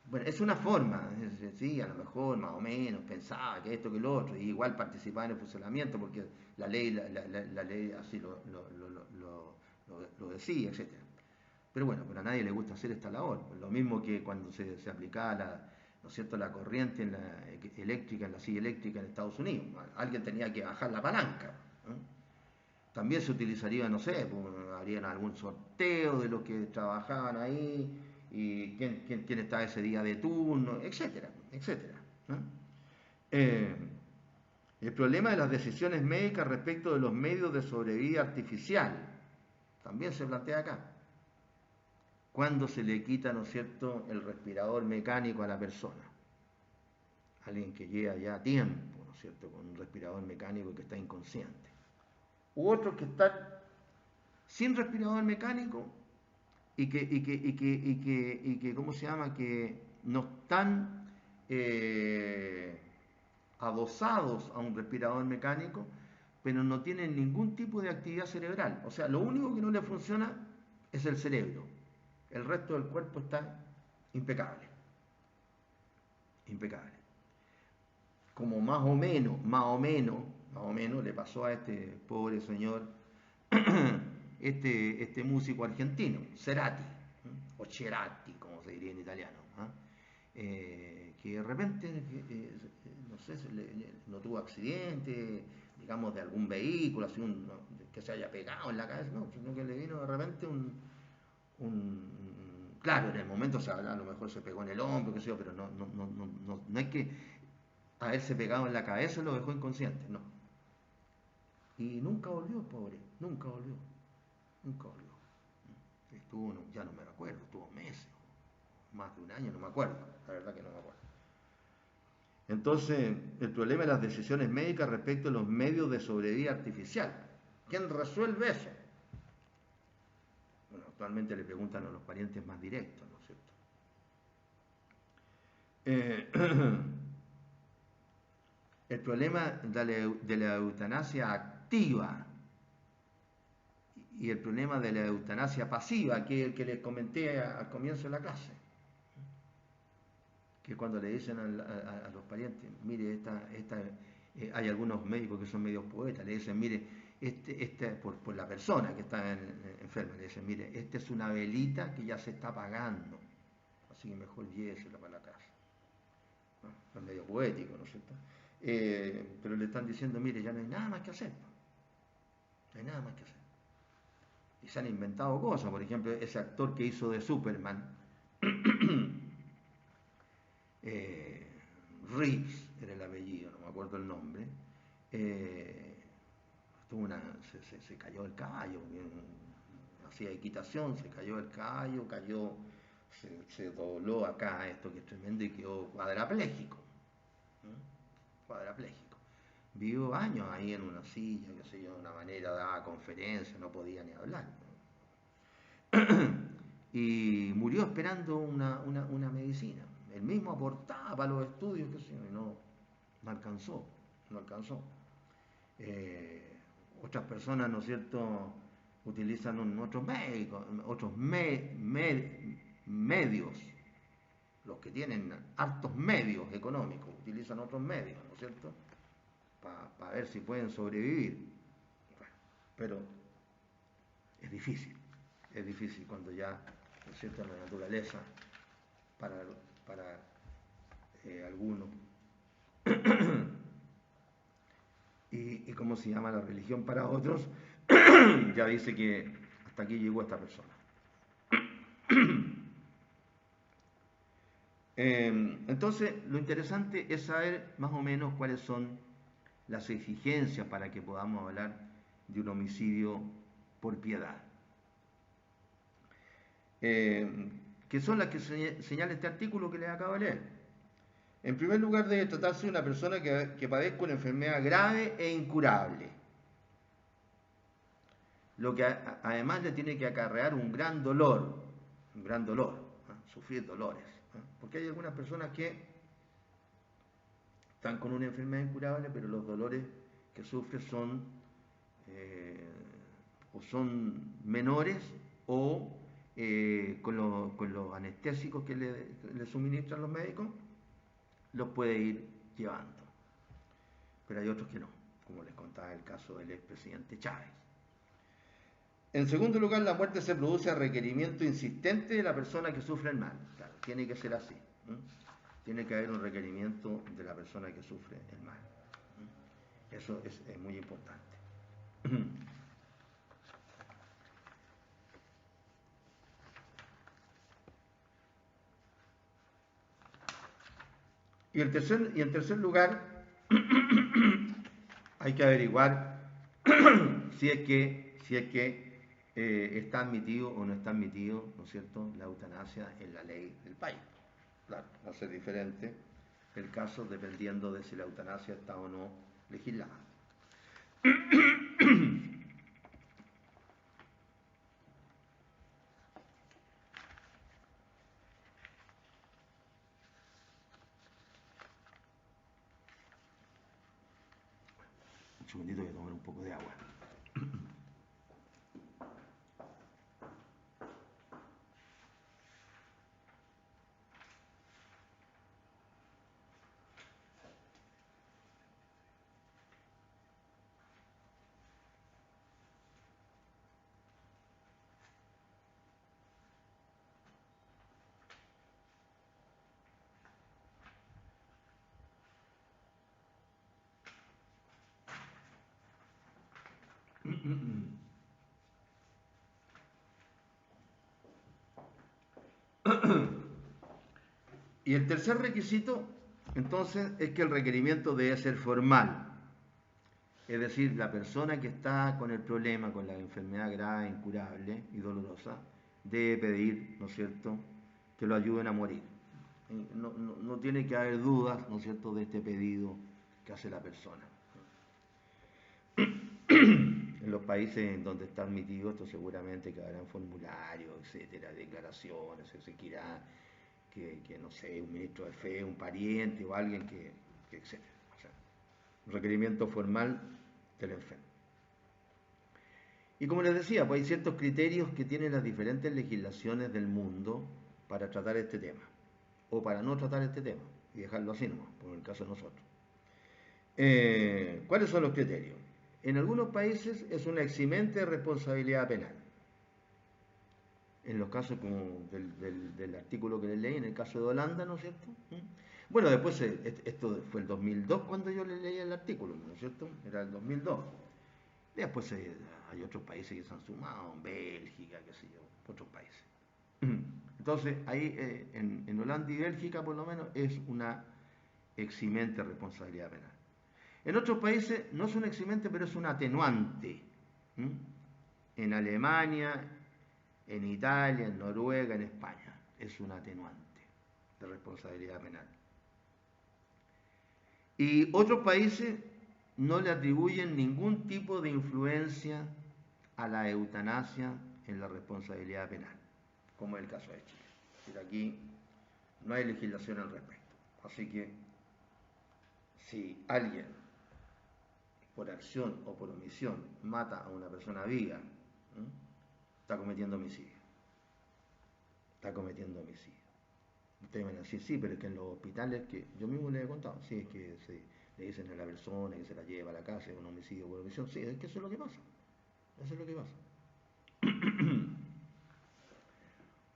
Bueno, es una forma, sí, a lo mejor más o menos pensaba que esto, que lo otro, y igual participaba en el fusilamiento porque la ley así lo decía, etc. Pero bueno, a nadie le gusta hacer esta labor. Lo mismo que cuando se aplicaba ¿no es cierto?, la corriente eléctrica en la silla eléctrica en Estados Unidos. Alguien tenía que bajar la palanca, ¿no? También se utilizaría, no sé, harían algún sorteo de los que trabajaban ahí y quién estaba ese día de turno, etcétera, etcétera, ¿no? El problema de las decisiones médicas respecto de los medios de sobrevida artificial también se plantea acá. Cuando se le quita, ¿no es cierto?, el respirador mecánico a la persona. Alguien que lleva ya tiempo, ¿no es cierto?, con un respirador mecánico y que está inconsciente. U otros que están sin respirador mecánico y que ¿cómo se llama?, que no están adosados a un respirador mecánico, pero no tienen ningún tipo de actividad cerebral. O sea, lo único que no le funciona es el cerebro. El resto del cuerpo está impecable. Impecable. Como más o menos le pasó a este pobre señor, este músico argentino, Cerati, o Cerati, como se diría en italiano, que de repente, no sé, no tuvo accidente, digamos, de algún vehículo, así que se haya pegado en la cabeza, no, sino que le vino de repente claro, en el momento a lo mejor se pegó en el hombro, qué sé yo, pero no es que haberse pegado en la cabeza lo dejó inconsciente, no. Y nunca volvió, pobre, nunca volvió. Estuvo, ya no me acuerdo, estuvo meses, más de un año, no me acuerdo, la verdad que no me acuerdo. Entonces, el problema de las decisiones médicas respecto a los medios de sobrevida artificial. ¿Quién resuelve eso? Bueno, actualmente le preguntan a los parientes más directos, ¿no es cierto? El problema de la eutanasia activa y el problema de la eutanasia pasiva, que es el que les comenté al comienzo de la clase, que cuando le dicen a los parientes, mire, hay algunos médicos que son medios poetas, le dicen, mire, por la persona que está enferma. Le dicen, mire, esta es una velita que ya se está apagando, así que mejor llévesela para la casa. ¿No? Es medio poético, ¿no es cierto? Pero le están diciendo, mire, ya no hay nada más que hacer. No hay nada más que hacer. Y se han inventado cosas, por ejemplo, ese actor que hizo de Superman, Reeves era el apellido, no me acuerdo el nombre, se cayó el caballo, hacía equitación, se cayó el caballo, se dobló acá, esto que es tremendo, y quedó cuadrapléjico. Cuadrapléjico. Vivió años ahí en una silla, qué sé yo, de una manera, daba conferencias, no podía ni hablar. Y murió esperando una medicina. Él mismo aportaba para los estudios, qué sé yo, y no alcanzó. Otras personas, ¿no es cierto?, utilizan otros médicos, medios, los que tienen hartos medios económicos, utilizan otros medios, ¿no es cierto?, para ver si pueden sobrevivir. Bueno, pero es difícil cuando ya, ¿no es cierto?, la naturaleza para algunos y cómo se llama la religión para otros, ya dice que hasta aquí llegó esta persona. Entonces, lo interesante es saber más o menos cuáles son las exigencias para que podamos hablar de un homicidio por piedad. Que son las que señala este artículo que les acabo de leer. En primer lugar, debe tratarse de una persona que padezca una enfermedad grave e incurable, lo que además le tiene que acarrear un gran dolor, sufrir dolores. Porque hay algunas personas que están con una enfermedad incurable, pero los dolores que sufren son menores o con los anestésicos que le suministran los médicos, los puede ir llevando. Pero hay otros que no, como les contaba el caso del expresidente Chávez. En segundo lugar, la muerte se produce a requerimiento insistente de la persona que sufre el mal. Claro, tiene que ser así. Tiene que haber un requerimiento de la persona que sufre el mal. Eso es muy importante. Y en tercer lugar, hay que averiguar si es que está admitido o no está admitido, ¿no es cierto?, la eutanasia en la ley del país. Claro, va a ser diferente el caso dependiendo de si la eutanasia está o no legislada. Un segundito, voy a tomar un poco de agua. Y el tercer requisito, entonces, es que el requerimiento debe ser formal. Es decir, la persona que está con el problema, con la enfermedad grave, incurable y dolorosa, debe pedir, ¿no es cierto?, que lo ayuden a morir. No tiene que haber dudas, ¿no es cierto?, de este pedido que hace la persona. En los países en donde está admitido esto, seguramente que habrán formularios, etcétera, declaraciones, que no sé, un ministro de fe, un pariente o alguien que etcétera. O sea, un requerimiento formal del enfermo. Y como les decía, pues hay ciertos criterios que tienen las diferentes legislaciones del mundo para tratar este tema, o para no tratar este tema, y dejarlo así nomás, por el caso de nosotros. ¿Cuáles son los criterios? En algunos países es una eximente de responsabilidad penal. En los casos como del artículo que les leí, en el caso de Holanda, ¿no es cierto? Bueno, después, esto fue el 2002 cuando yo le leí el artículo, ¿no es cierto? Era el 2002. Después hay otros países que se han sumado, Bélgica, qué sé yo, otros países. Entonces, ahí en Holanda y Bélgica, por lo menos, es una eximente de responsabilidad penal. En otros países no es un eximente, pero es un atenuante. En Alemania, en Italia, en Noruega, en España, es un atenuante de responsabilidad penal. Y otros países no le atribuyen ningún tipo de influencia a la eutanasia en la responsabilidad penal, como es el caso de Chile. Pero aquí no hay legislación al respecto. Así que si alguien, por acción o por omisión, mata a una persona viva, está cometiendo homicidio. Está cometiendo homicidio. Ustedes van a decir, sí, pero es que en los hospitales, que yo mismo les he contado, sí, es que le dicen a la persona que se la lleva a la casa, es un homicidio por omisión, sí, es que eso es lo que pasa. Eso es lo que pasa.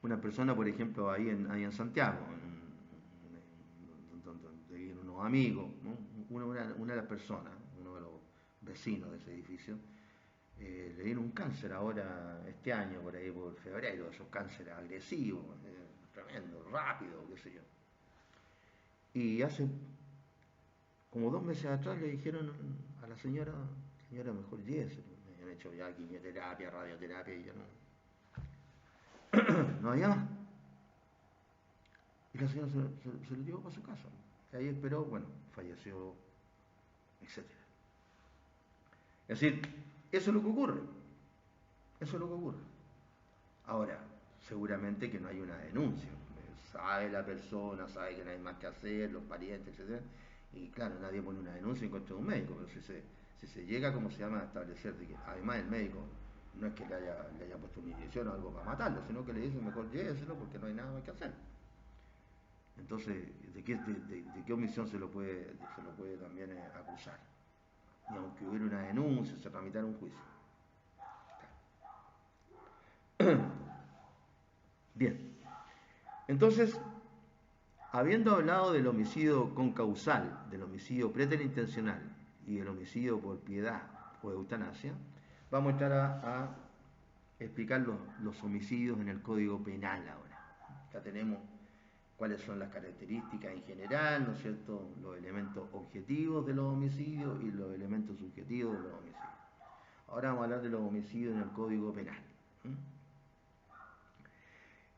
Una persona, por ejemplo, ahí en Santiago, donde viven unos amigos, ¿no? Una de las personas, uno de los vecinos de ese edificio, le dieron un cáncer ahora, este año, por ahí por febrero, esos cánceres agresivos, tremendo, rápido, qué sé yo. Y hace como 2 meses atrás le dijeron a la señora, mejor llévese, me habían hecho ya quimioterapia, radioterapia y ya no había más. Y la señora se lo llevó para su casa. Y ahí esperó, bueno, falleció, etc. Es decir, eso es lo que ocurre. Eso es lo que ocurre. Ahora, seguramente que no hay una denuncia. Sabe la persona, sabe que no hay más que hacer, los parientes, etc. Y claro, nadie pone una denuncia en contra de un médico, pero si se llega, como se llama, a establecer de que además el médico no es que le haya puesto una inyección o algo para matarlo, sino que le dicen mejor lléveselo porque no hay nada más que hacer. Entonces, ¿de qué omisión se lo puede también acusar? Y aunque hubiera una denuncia, se tramitara un juicio. Bien. Entonces, habiendo hablado del homicidio concausal, del homicidio preterintencional y del homicidio por piedad o eutanasia, vamos a entrar a explicar los homicidios en el Código Penal ahora. Ya tenemos cuáles son las características en general, ¿no es cierto?, los elementos objetivos de los homicidios y los elementos subjetivos de los homicidios. Ahora vamos a hablar de los homicidios en el Código Penal.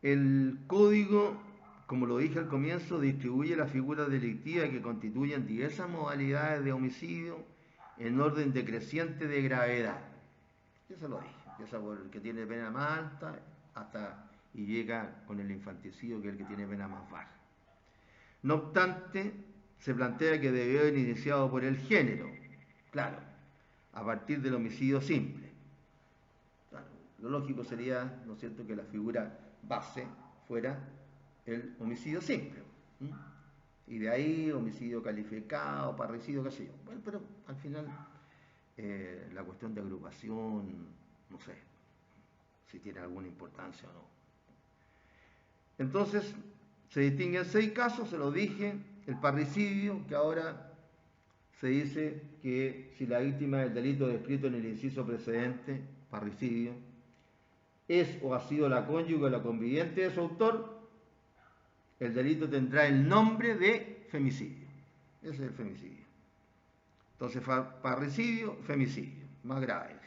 El Código, como lo dije al comienzo, distribuye las figuras delictivas que constituyen diversas modalidades de homicidio en orden decreciente de gravedad. Eso lo dije. Empieza por el que tiene pena más alta y llega con el infanticidio, que es el que tiene pena más baja. No obstante, se plantea que debió haber iniciado por el género, claro, a partir del homicidio simple. Claro, lo lógico sería, ¿no es cierto?, que la figura base fuera el homicidio simple. Y de ahí homicidio calificado, parricidio, qué sé yo. Bueno, pero al final la cuestión de agrupación, no sé si tiene alguna importancia o no. Entonces, se distinguen 6 casos, se los dije. El parricidio, que ahora se dice que si la víctima del delito descrito en el inciso precedente, parricidio, es o ha sido la cónyuge o la conviviente de su autor, el delito tendrá el nombre de femicidio. Ese es el femicidio. Entonces, parricidio, femicidio, más graves.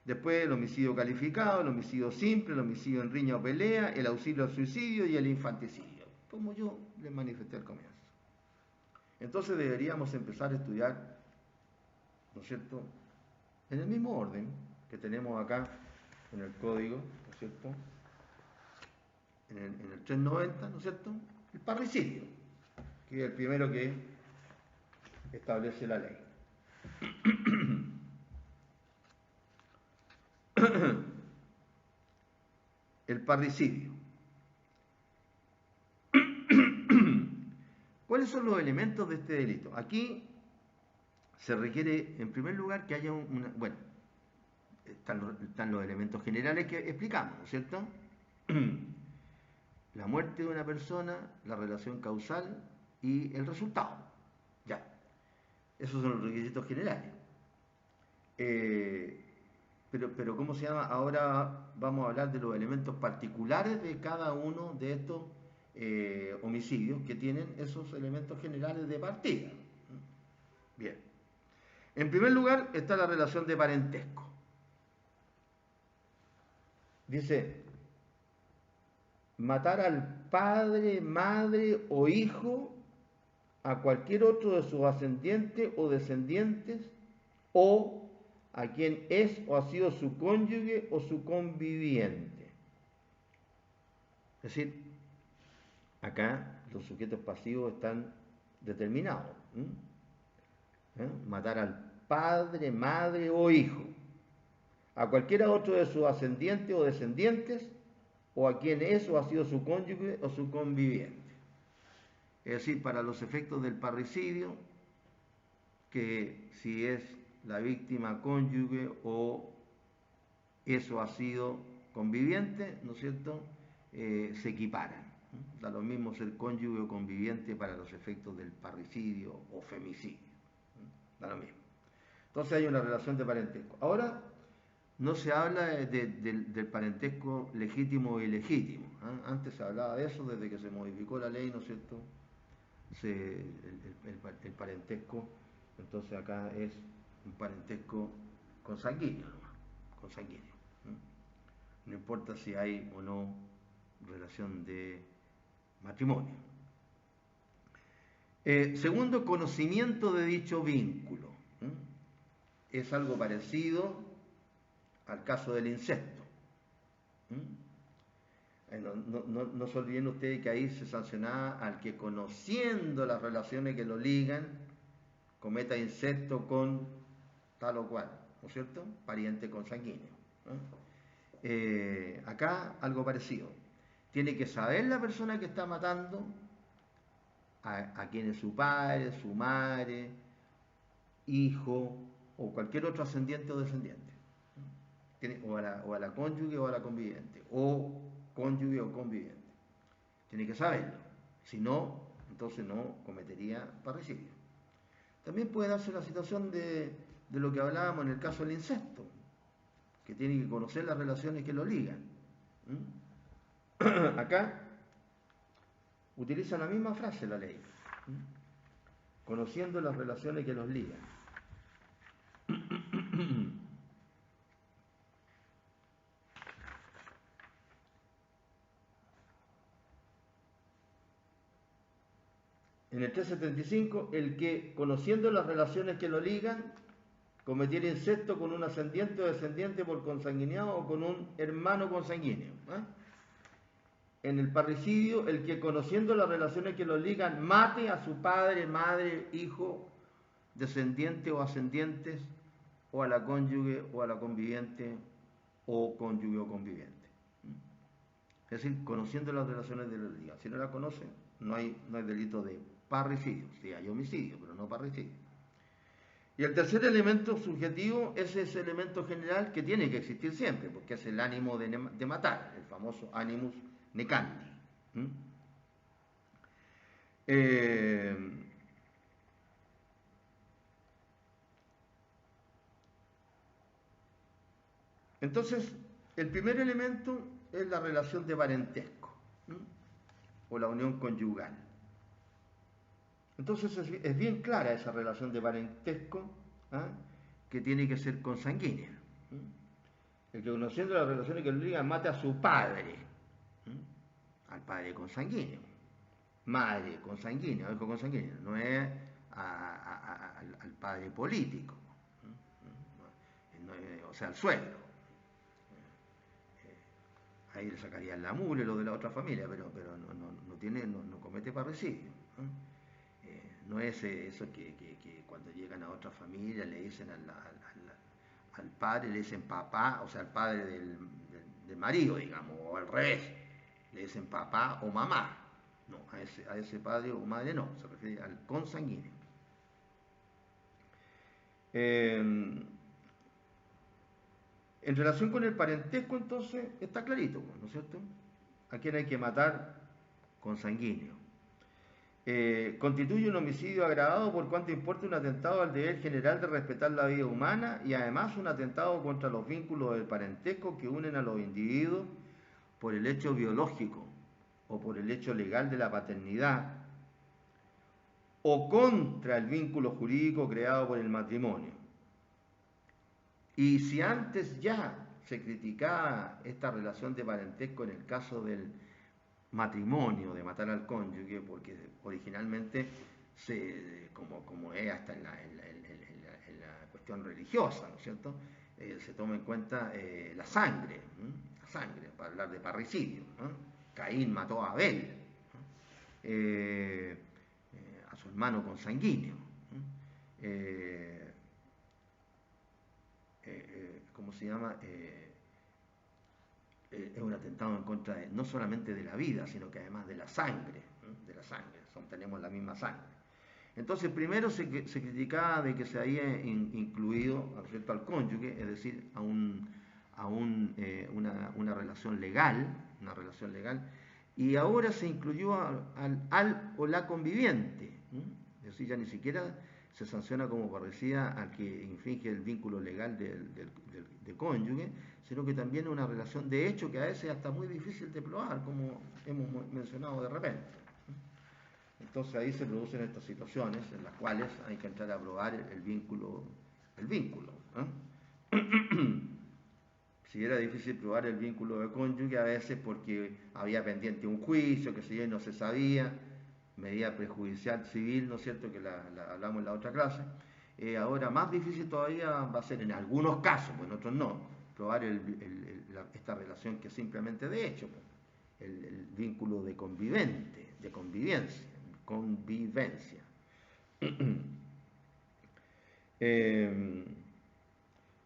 Después el homicidio calificado, el homicidio simple, el homicidio en riña o pelea, el auxilio al suicidio y el infanticidio, como yo les manifesté al comienzo. Entonces deberíamos empezar a estudiar, ¿no es cierto?, en el mismo orden que tenemos acá en el código, ¿no es cierto?, en el 390, ¿no es cierto?, el parricidio, que es el primero que establece la ley. El parricidio. ¿Cuáles son los elementos de este delito? Aquí se requiere, en primer lugar, que haya bueno, están los elementos generales que explicamos, ¿no es cierto? La muerte de una persona, la relación causal y el resultado. Ya, esos son los requisitos generales. Pero ¿cómo se llama? Ahora vamos a hablar de los elementos particulares de cada uno de estos homicidios que tienen esos elementos generales de partida. Bien. En primer lugar está la relación de parentesco. Dice, matar al padre, madre o hijo a cualquier otro de sus ascendientes o descendientes o a quien es o ha sido su cónyuge o su conviviente. Es decir, acá los sujetos pasivos están determinados. Matar al padre, madre o hijo, a cualquiera otro de sus ascendientes o descendientes, o a quien es o ha sido su cónyuge o su conviviente. Es decir, para los efectos del parricidio, que si es la víctima cónyuge o eso ha sido conviviente, ¿no es cierto?, se equiparan. Da lo mismo ser cónyuge o conviviente para los efectos del parricidio o femicidio. Da lo mismo. Entonces hay una relación de parentesco. Ahora no se habla del parentesco legítimo o ilegítimo. Antes se hablaba de eso desde que se modificó la ley, ¿no es cierto? El parentesco, entonces acá es un parentesco consanguíneo, consanguíneo. No importa si hay o no relación de matrimonio. Segundo, conocimiento de dicho vínculo. Es algo parecido al caso del incesto. No se olviden ustedes que ahí se sancionaba al que, conociendo las relaciones que lo ligan, cometa incesto con tal o cual, ¿no es cierto?, pariente consanguíneo. Acá algo parecido. Tiene que saber la persona que está matando a quien es su padre, su madre, hijo o cualquier otro ascendiente o descendiente. O a la cónyuge o a la conviviente, o cónyuge o conviviente. Tiene que saberlo. Si no, entonces no cometería parricidio. También puede darse la situación de lo que hablábamos en el caso del incesto, que tiene que conocer las relaciones que lo ligan. Acá utiliza la misma frase la ley, conociendo las relaciones que los ligan. En el 375, el que, conociendo las relaciones que lo ligan, cometiera incesto con un ascendiente o descendiente por consanguinidad o con un hermano consanguíneo. En el parricidio, el que, conociendo las relaciones que lo ligan, mate a su padre, madre, hijo, descendiente o ascendientes, o a la cónyuge o a la conviviente, o cónyuge o conviviente. Es decir, conociendo las relaciones de los ligan. Si no las conoce, no hay delito de parricidio. Sí, hay homicidio, pero no parricidio. Y el tercer elemento subjetivo es ese elemento general que tiene que existir siempre, porque es el ánimo de matar, el famoso animus necandi. Entonces, el primer elemento es la relación de parentesco, o la unión conyugal. Entonces es bien clara esa relación de parentesco, que tiene que ser consanguínea. El que, conociendo las relaciones que lo ligan, mata a su padre, al padre consanguíneo, madre consanguínea, hijo consanguíneo, no es al padre político, o sea, al suegro. Ahí le sacarían la mule, lo de la otra familia, pero no comete parricidio. No es eso que cuando llegan a otra familia le dicen al padre, le dicen papá, o sea, al padre del marido, digamos, o al revés, le dicen papá o mamá. No, a ese padre o madre no, se refiere al consanguíneo. En relación con el parentesco, entonces, está clarito, ¿no es cierto? A quien hay que matar consanguíneo. Constituye un homicidio agravado por cuanto importa un atentado al deber general de respetar la vida humana y además un atentado contra los vínculos del parentesco que unen a los individuos por el hecho biológico o por el hecho legal de la paternidad o contra el vínculo jurídico creado por el matrimonio. Y si antes ya se criticaba esta relación de parentesco en el caso del matrimonio, de matar al cónyuge, porque originalmente, como es hasta en la cuestión religiosa, ¿no es cierto?, se toma en cuenta la sangre, para hablar de parricidio, ¿no? Caín mató a Abel, ¿no? A su hermano consanguíneo, ¿no? ¿Cómo se llama? Es un atentado en contra no solamente de la vida, sino que además de la sangre, ¿no? De la sangre, tenemos la misma sangre. Entonces, primero se criticaba de que se había incluido, ¿cierto?, al cónyuge, es decir, a una relación legal, y ahora se incluyó al o la conviviente, ¿no? Es decir, ya ni siquiera se sanciona como parricida al que infringe el vínculo legal de cónyuge, sino que también una relación de hecho que a veces hasta muy difícil de probar, como hemos mencionado de repente. Entonces ahí se producen estas situaciones en las cuales hay que entrar a probar el vínculo. Si era difícil probar el vínculo de cónyuge, a veces porque había pendiente un juicio, que si bien no se sabía, medida prejudicial civil, ¿no es cierto?, que la hablamos en la otra clase. Ahora más difícil todavía va a ser en algunos casos, pues en otros no, probar esta relación que es simplemente de hecho, pues, el vínculo de convivencia.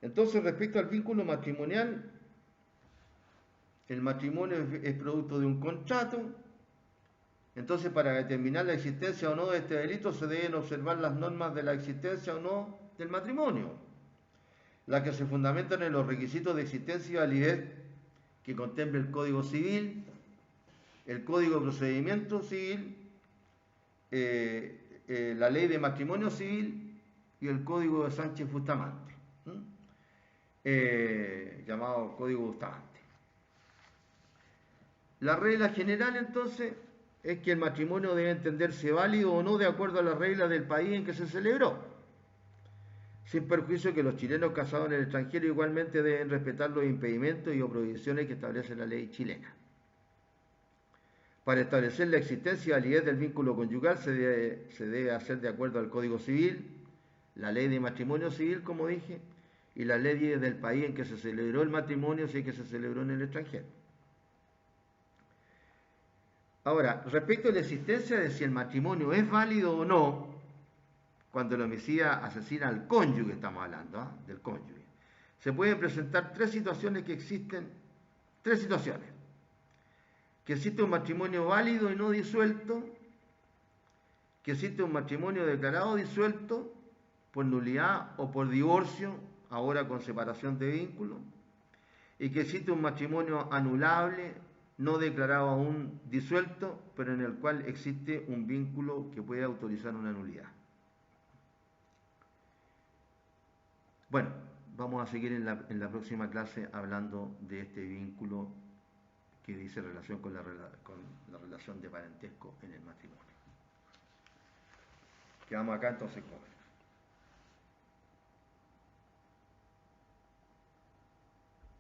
Entonces, respecto al vínculo matrimonial, el matrimonio es producto de un contrato. Entonces, para determinar la existencia o no de este delito se deben observar las normas de la existencia o no del matrimonio, las que se fundamentan en los requisitos de existencia y validez que contempla el Código Civil, el Código de Procedimiento Civil, la Ley de Matrimonio Civil y el Código de Sánchez Bustamante, llamado Código Bustamante. La regla general, entonces, es que el matrimonio debe entenderse válido o no de acuerdo a las reglas del país en que se celebró, sin perjuicio que los chilenos casados en el extranjero igualmente deben respetar los impedimentos y o prohibiciones que establece la ley chilena. Para establecer la existencia y validez del vínculo conyugal se debe hacer de acuerdo al Código Civil, la Ley de Matrimonio Civil, como dije, y las leyes del país en que se celebró el matrimonio, si es que se celebró en el extranjero. Ahora, respecto a la existencia de si el matrimonio es válido o no, cuando el homicida asesina al cónyuge, estamos hablando, del cónyuge, se pueden presentar tres situaciones. Que existe un matrimonio válido y no disuelto, que existe un matrimonio declarado disuelto por nulidad o por divorcio, ahora con separación de vínculo, y que existe un matrimonio anulable, no declarado aún disuelto, pero en el cual existe un vínculo que puede autorizar una nulidad. Bueno, vamos a seguir en la próxima clase hablando de este vínculo que dice relación con la relación de parentesco en el matrimonio. Quedamos acá entonces, jóvenes.